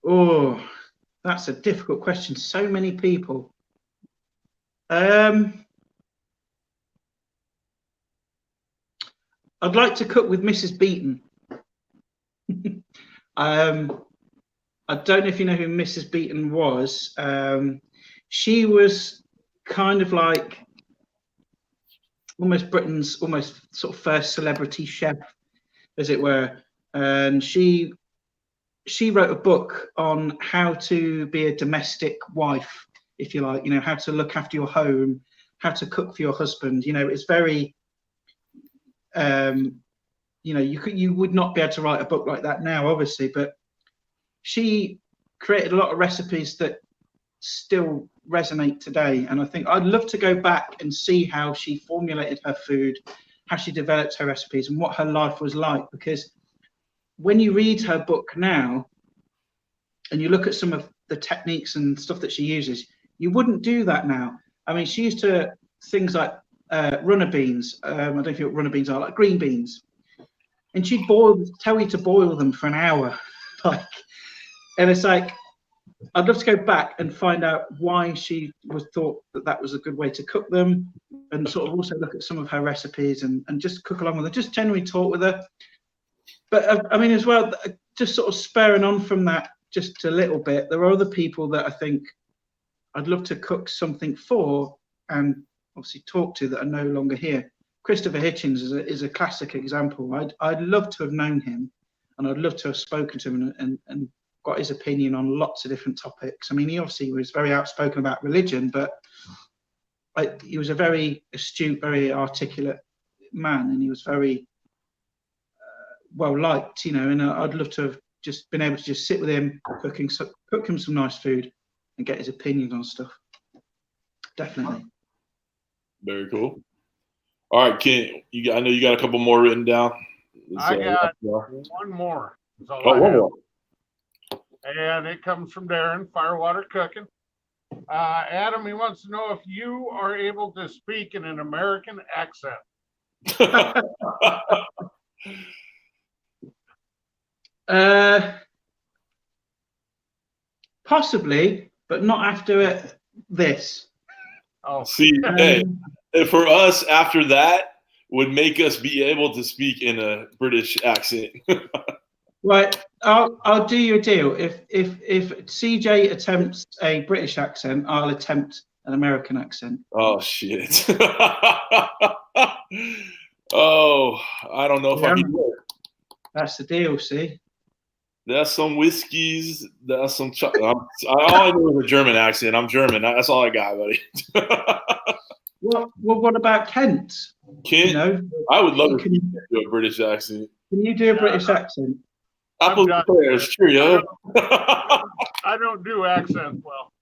[SPEAKER 2] Oh, that's a difficult question. So many people. I'd like to cook with Mrs. Beaton. I don't know if you know who Mrs. Beaton was. She was kind of like almost Britain's sort of first celebrity chef, as it were. And she wrote a book on how to be a domestic wife, if you like, how to look after your home, how to cook for your husband. It's very, you would not be able to write a book like that now, obviously, but she created a lot of recipes that still resonate today. And I think I'd love to go back and see how she formulated her food, how she developed her recipes, and what her life was like. Because when you read her book now and you look at some of the techniques and stuff that she uses, you wouldn't do that now. I mean, she used to things like runner beans. I don't know if you know what runner beans are, like green beans. And she'd tell you to boil them for an hour. And it's like, I'd love to go back and find out why she thought that was a good way to cook them, and sort of also look at some of her recipes and just cook along with her, just generally talk with her. But I mean, as well, just sort of spurring on from that just a little bit, there are other people that I think I'd love to cook something for and obviously talk to that are no longer here. Christopher Hitchens is a classic example. I'd love to have known him, and I'd love to have spoken to him and got his opinion on lots of different topics. I mean, he obviously was very outspoken about religion, but he was a very astute, very articulate man, and he was very well liked, and I'd love to have just been able to just sit with him, cook him some nice food, and get his opinions on stuff. Definitely.
[SPEAKER 1] Very cool. All right, Ken, I know you got a couple more written down.
[SPEAKER 3] I got one more.
[SPEAKER 1] One more.
[SPEAKER 3] And it comes from Darren, Firewater Cooking. Adam, he wants to know if you are able to speak in an American accent.
[SPEAKER 2] Possibly, but not after this.
[SPEAKER 3] Oh,
[SPEAKER 1] see, hey, for us, after that would make us be able to speak in a British accent.
[SPEAKER 2] Right, I'll do you a deal. If CJ attempts a British accent, I'll attempt an American accent.
[SPEAKER 1] Oh shit! Oh, I don't know if I can do it.
[SPEAKER 2] That's the deal. See,
[SPEAKER 1] there's some whiskeys. There's some. All I know is a German accent. I'm German. That's all I got, buddy.
[SPEAKER 2] Well, what about Kent?
[SPEAKER 1] Kent, I would love to do a British accent.
[SPEAKER 2] Can you do a British accent?
[SPEAKER 1] Apple pears, cheerio.
[SPEAKER 3] I don't do accents well.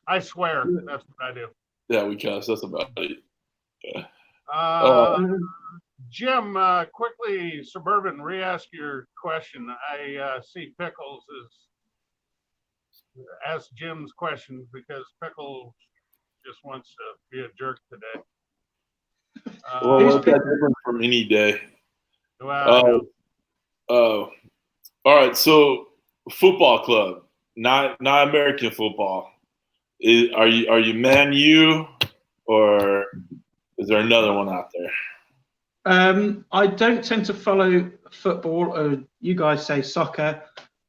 [SPEAKER 3] I swear, that's what I do.
[SPEAKER 1] Yeah, we cuss. That's about it. Yeah.
[SPEAKER 3] Jim, quickly, Suburban, re-ask your question. I see Pickles is ask Jim's questions because Pickles just wants to be a jerk today.
[SPEAKER 1] Well, what's that different from any day?
[SPEAKER 3] Well,
[SPEAKER 1] All right, so football club, not American football. Are you Man U, or is there another one out there?
[SPEAKER 2] I don't tend to follow football, or you guys say soccer.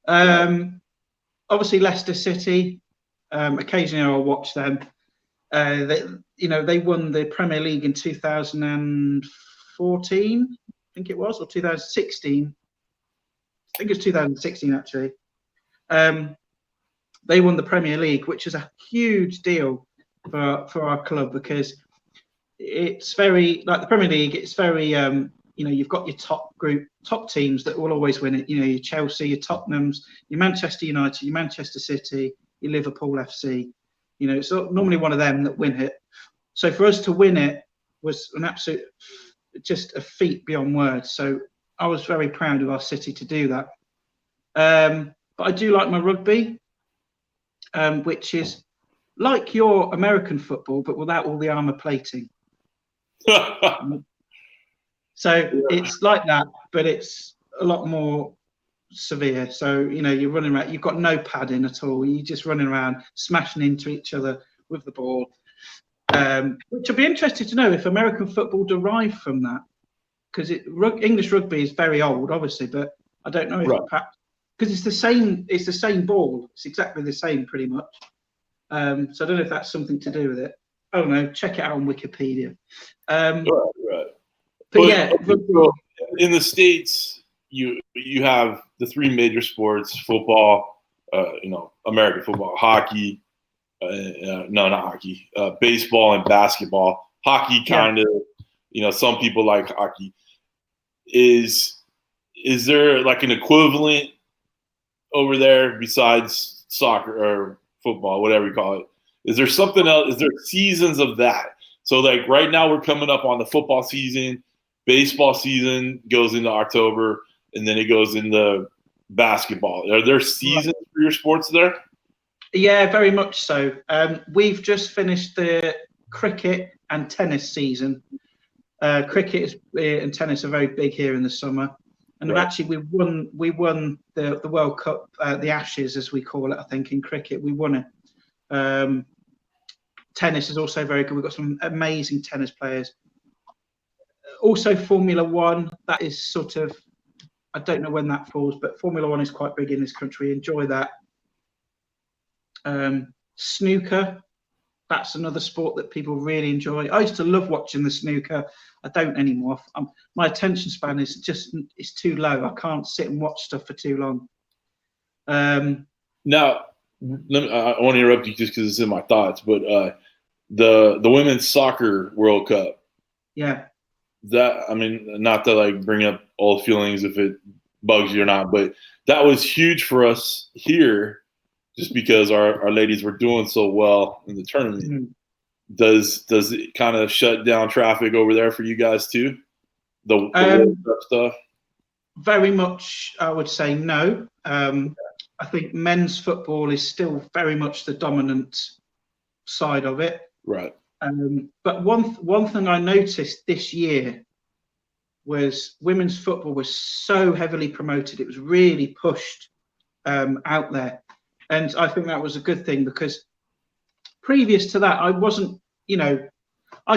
[SPEAKER 2] Obviously, Leicester City. Occasionally, I'll watch them. They won the Premier League in 2014, I think it was, or 2016. I think it was 2016 actually. They won the Premier League, which is a huge deal for our club, because it's very, like the Premier League, it's very, you've got your top teams that will always win it. Your Chelsea, your Tottenhams, your Manchester United, your Manchester City, your Liverpool FC. It's normally one of them that win it. So for us to win it was an absolute, just a feat beyond words. So I was very proud of our city to do that. But I do like my rugby, which is like your American football, but without all the armor plating. So it's like that, but it's a lot more severe. So, you're running around, you've got no padding at all. You're just running around, smashing into each other with the ball. Which I'd be interested to know if American football derived from that, because English rugby is very old, obviously, but I don't know if perhaps, because it's the same ball. It's exactly the same, pretty much. So I don't know if that's something to do with it. I don't know. Check it out on Wikipedia.
[SPEAKER 1] Right.
[SPEAKER 2] But yeah,
[SPEAKER 1] in the States, you have the three major sports: football, American football, hockey. No, not hockey. Baseball and basketball. Hockey, kind of. Some people like hockey. Is there like an equivalent over there besides soccer or football, whatever you call it? Is there something else? Is there seasons of that? So like right now we're coming up on the football season. Baseball season goes into October, and then it goes into basketball. Are there seasons for your sports there?
[SPEAKER 2] Yeah, very much so. We've just finished the cricket and tennis season. Cricket and tennis are very big here in the summer, and actually we won the World Cup, the Ashes as we call it. I think in cricket we won it. Tennis is also very good. We've got some amazing tennis players. Also, Formula One, that is sort of, I don't know when that falls, but Formula One is quite big in this country. Enjoy that. Snooker, that's another sport that people really enjoy. I used to love watching the snooker. I don't anymore. My attention span is too low. I can't sit and watch stuff for too long.
[SPEAKER 1] Now, I want to interrupt you just because it's in my thoughts, but the women's soccer World Cup.
[SPEAKER 2] Yeah.
[SPEAKER 1] That, I mean, not to like bring up old feelings if it bugs you or not, but that was huge for us here, just because our ladies were doing so well in the tournament. Mm-hmm. Does it kind of shut down traffic over there for you guys too? The World Cup stuff?
[SPEAKER 2] Very much, I would say no. I think men's football is still very much the dominant side of it.
[SPEAKER 1] Right.
[SPEAKER 2] But one thing I noticed this year was women's football was so heavily promoted. It was really pushed out there. And I think that was a good thing, because previous to that, I wasn't, I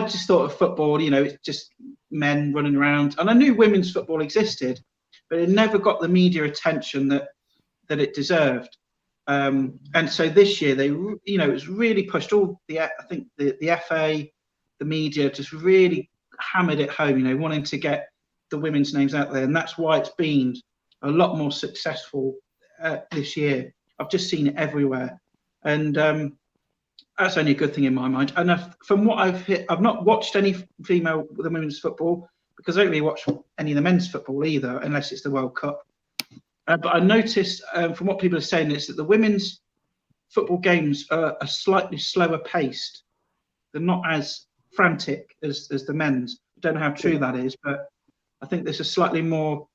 [SPEAKER 2] just thought of football, it's just men running around. And I knew women's football existed, but it never got the media attention that it deserved. And so this year, it was really pushed. I think the FA, the media just really hammered it home, wanting to get the women's names out there. And that's why it's been a lot more successful this year. I've just seen it everywhere. And that's only a good thing in my mind. And from what I've not watched any female with the women's football, because I don't really watch any of the men's football either, unless it's the World Cup. But I noticed from what people are saying is that the women's football games are slightly slower paced. They're not as frantic as the men's. I don't know how true that is, but I think there's a slightly more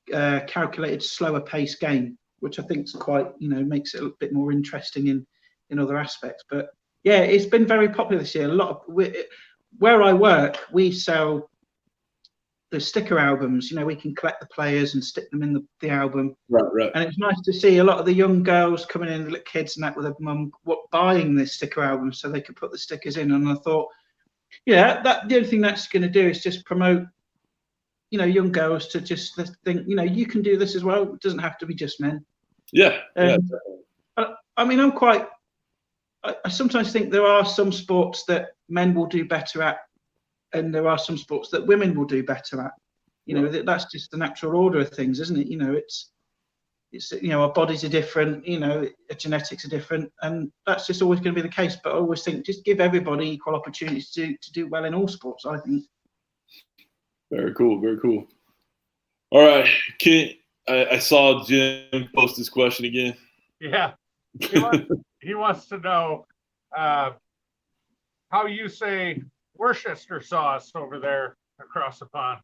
[SPEAKER 2] calculated, slower paced game, which I think is quite, makes it a bit more interesting in other aspects. But yeah, it's been very popular this year. A lot of where I work, we sell the sticker albums. We can collect the players and stick them in the album.
[SPEAKER 1] Right.
[SPEAKER 2] And it's nice to see a lot of the young girls coming in, the little kids and that with their mum, buying this sticker album so they could put the stickers in. And I thought, the only thing that's going to do is just promote, young girls to just think, you can do this as well. It doesn't have to be just men.
[SPEAKER 1] Yeah.
[SPEAKER 2] I mean, I sometimes think there are some sports that men will do better at, and there are some sports that women will do better at. That's just the natural order of things, isn't it? It's our bodies are different, our genetics are different, and that's just always going to be the case. But I always think just give everybody equal opportunities to do well in all sports, I think.
[SPEAKER 1] Very cool. All right, I saw Jim post this question again.
[SPEAKER 3] Yeah, he wants to know how you say Worcester sauce over there across the pond.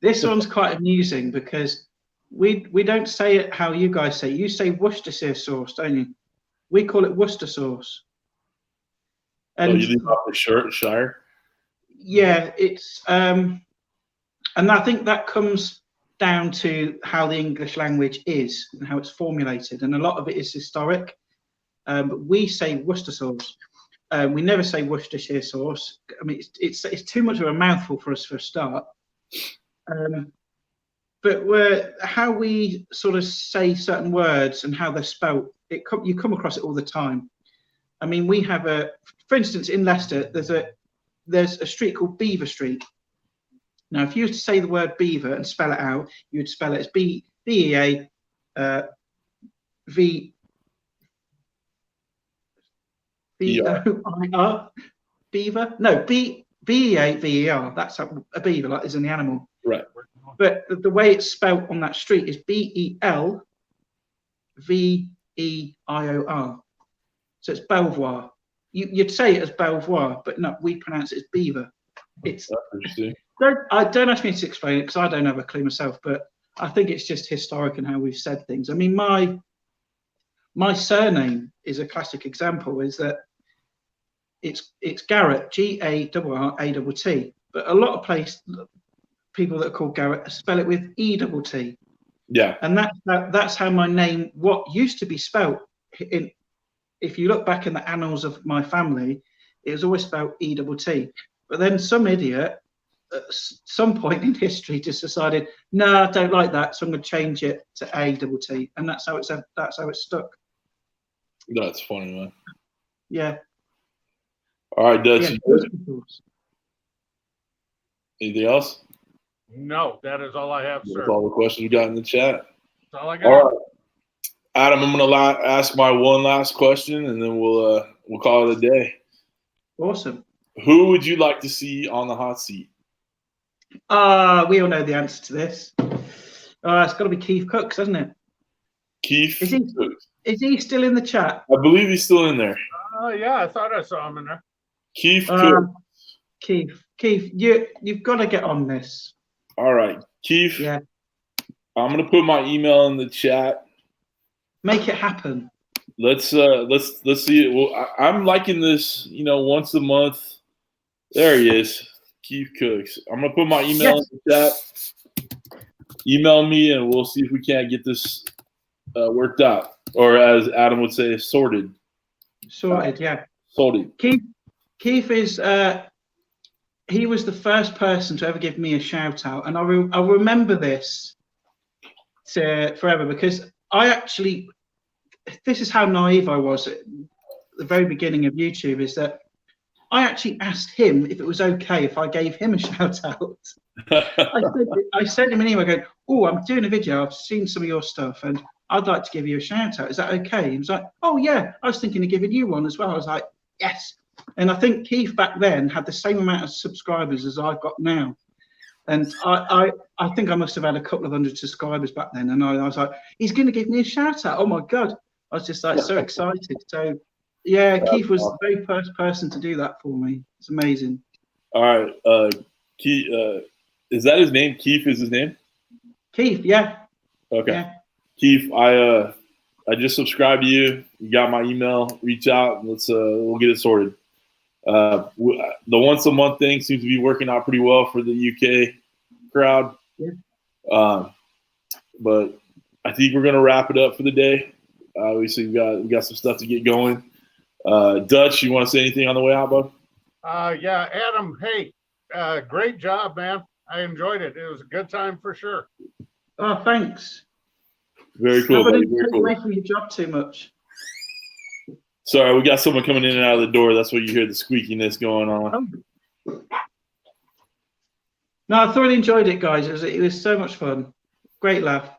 [SPEAKER 2] This one's quite amusing because we don't say it how you guys say it. You say Worcestershire sauce, don't you? We call it Worcester sauce. And
[SPEAKER 1] you leave off the Shire?
[SPEAKER 2] Yeah, it's and I think that comes down to how the English language is and how it's formulated, and a lot of it is historic. But we say Worcester sauce. We never say Worcestershire sauce. I mean, it's too much of a mouthful for us for a start. But how we sort of say certain words and how they're spelt, you come across it all the time. I mean, we have for instance, in Leicester, there's a street called Beaver Street. Now, if you were to say the word beaver and spell it out, you would spell it as B-E-A V-O-I-R. Beaver? No, B-E-A-V-E-R. That's a beaver, like is in the animal.
[SPEAKER 1] Right.
[SPEAKER 2] But the way it's spelt on that street is B-E-L-V-E-I-O-R. So it's Belvoir. You'd say it as Belvoir, but no, we pronounce it as beaver. It's
[SPEAKER 1] interesting.
[SPEAKER 2] Don't ask me to explain it because I don't have a clue myself, but I think it's just historic and how we've said things. I mean, my surname is a classic example, is that it's Garratt, G-A-R-R-A-T-T, but a lot of people that are called Garratt spell it with E-T-T.
[SPEAKER 1] Yeah.
[SPEAKER 2] And that's how my name, what used to be spelt in, if you look back in the annals of my family, it was always spelled E-T-T. But then some idiot at some point in history just decided, no, I don't like that, so I'm going to change it to A-T-T, and that's how it stuck.
[SPEAKER 1] That's funny, man.
[SPEAKER 2] Yeah.
[SPEAKER 1] All right, Dutch.
[SPEAKER 2] Yeah.
[SPEAKER 1] Anything else?
[SPEAKER 3] No, that is all I have, sir.
[SPEAKER 1] That's all the questions we got in the chat.
[SPEAKER 3] That's all I got.
[SPEAKER 1] All right, Adam, I'm gonna ask my one last question, and then we'll call it a day.
[SPEAKER 2] Awesome.
[SPEAKER 1] Who would you like to see on the hot seat?
[SPEAKER 2] We all know the answer to this. It's got to be Keith Cooks, hasn't it?
[SPEAKER 1] Keith Cooks.
[SPEAKER 2] Is he still in the chat?
[SPEAKER 1] I believe he's still in there.
[SPEAKER 3] Yeah, I thought I saw him in there.
[SPEAKER 1] Keith Cooks.
[SPEAKER 2] Keith, you've got to get on this.
[SPEAKER 1] All right, Keith.
[SPEAKER 2] Yeah.
[SPEAKER 1] I'm gonna put my email in the chat.
[SPEAKER 2] Make it happen.
[SPEAKER 1] Let's see it. Well, I'm liking this. Once a month. There he is, Keith Cooks. I'm gonna put my email in the chat. Email me, and we'll see if we can't get this worked out, or as Adam would say, sorted.
[SPEAKER 2] Sorted, yeah.
[SPEAKER 1] Sorted.
[SPEAKER 2] Keith is. He was the first person to ever give me a shout out, and I'll remember this forever because this is how naive I was at the very beginning of YouTube, is that I actually asked him if it was okay if I gave him a shout out. I sent him an email going, "Oh, I'm doing a video. I've seen some of your stuff, and I'd like to give you a shout out. Is that okay?" He was like, "Oh yeah, I was thinking of giving you one as well." I was like, "Yes." And I think Keith back then had the same amount of subscribers as I've got now. And I think I must have had a couple of hundred subscribers back then. And I was like, he's going to give me a shout out. Oh my God. I was just like so excited. So yeah, Keith was the very first person to do that for me. It's amazing.
[SPEAKER 1] All right. Keith, is that his name? Keith is his name?
[SPEAKER 2] Keith, yeah.
[SPEAKER 1] Okay.
[SPEAKER 2] Yeah.
[SPEAKER 1] Keith, I just subscribed to you. You got my email. Reach out. And we'll get it sorted. The once a month thing seems to be working out pretty well for the UK crowd.
[SPEAKER 2] Yeah.
[SPEAKER 1] But I think we're gonna wrap it up for the day. Obviously, we got some stuff to get going. Dutch, you want to say anything on the way out, bud?
[SPEAKER 3] Yeah, Adam. Hey, great job, man. I enjoyed it. It was a good time for sure.
[SPEAKER 2] Oh, thanks.
[SPEAKER 1] Very cool.
[SPEAKER 2] I
[SPEAKER 1] Buddy,
[SPEAKER 2] didn't
[SPEAKER 1] very
[SPEAKER 2] take
[SPEAKER 1] cool.
[SPEAKER 2] away from your job too much.
[SPEAKER 1] Sorry, we got someone coming in and out of the door. That's what you hear the squeakiness going on.
[SPEAKER 2] No, I thoroughly enjoyed it, guys. It was so much fun. Great laugh.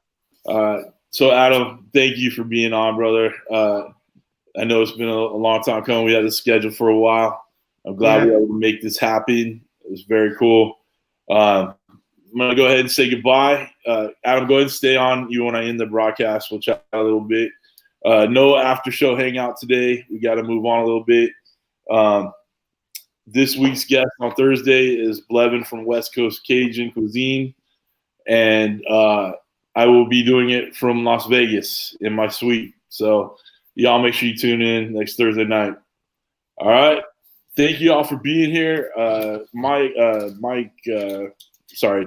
[SPEAKER 1] So, Adam, thank you for being on, brother. I know it's been a long time coming. We had this scheduled for a while. I'm glad we were able to make this happen. It was very cool. I'm going to go ahead and say goodbye. Adam, go ahead and stay on. You when I end the broadcast, we'll chat a little bit. No after show hangout today. We got to move on a little bit. This week's guest on Thursday is Blevin from West Coast Cajun Cuisine. And I will be doing it from Las Vegas in my suite. So y'all make sure you tune in next Thursday night. All right. Thank you all for being here.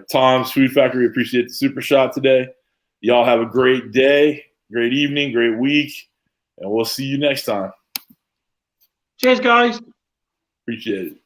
[SPEAKER 1] Tom's Food Factory, appreciate the super shot today. Y'all have a great day, great evening, great week, and we'll see you next time.
[SPEAKER 2] Cheers, guys.
[SPEAKER 1] Appreciate it.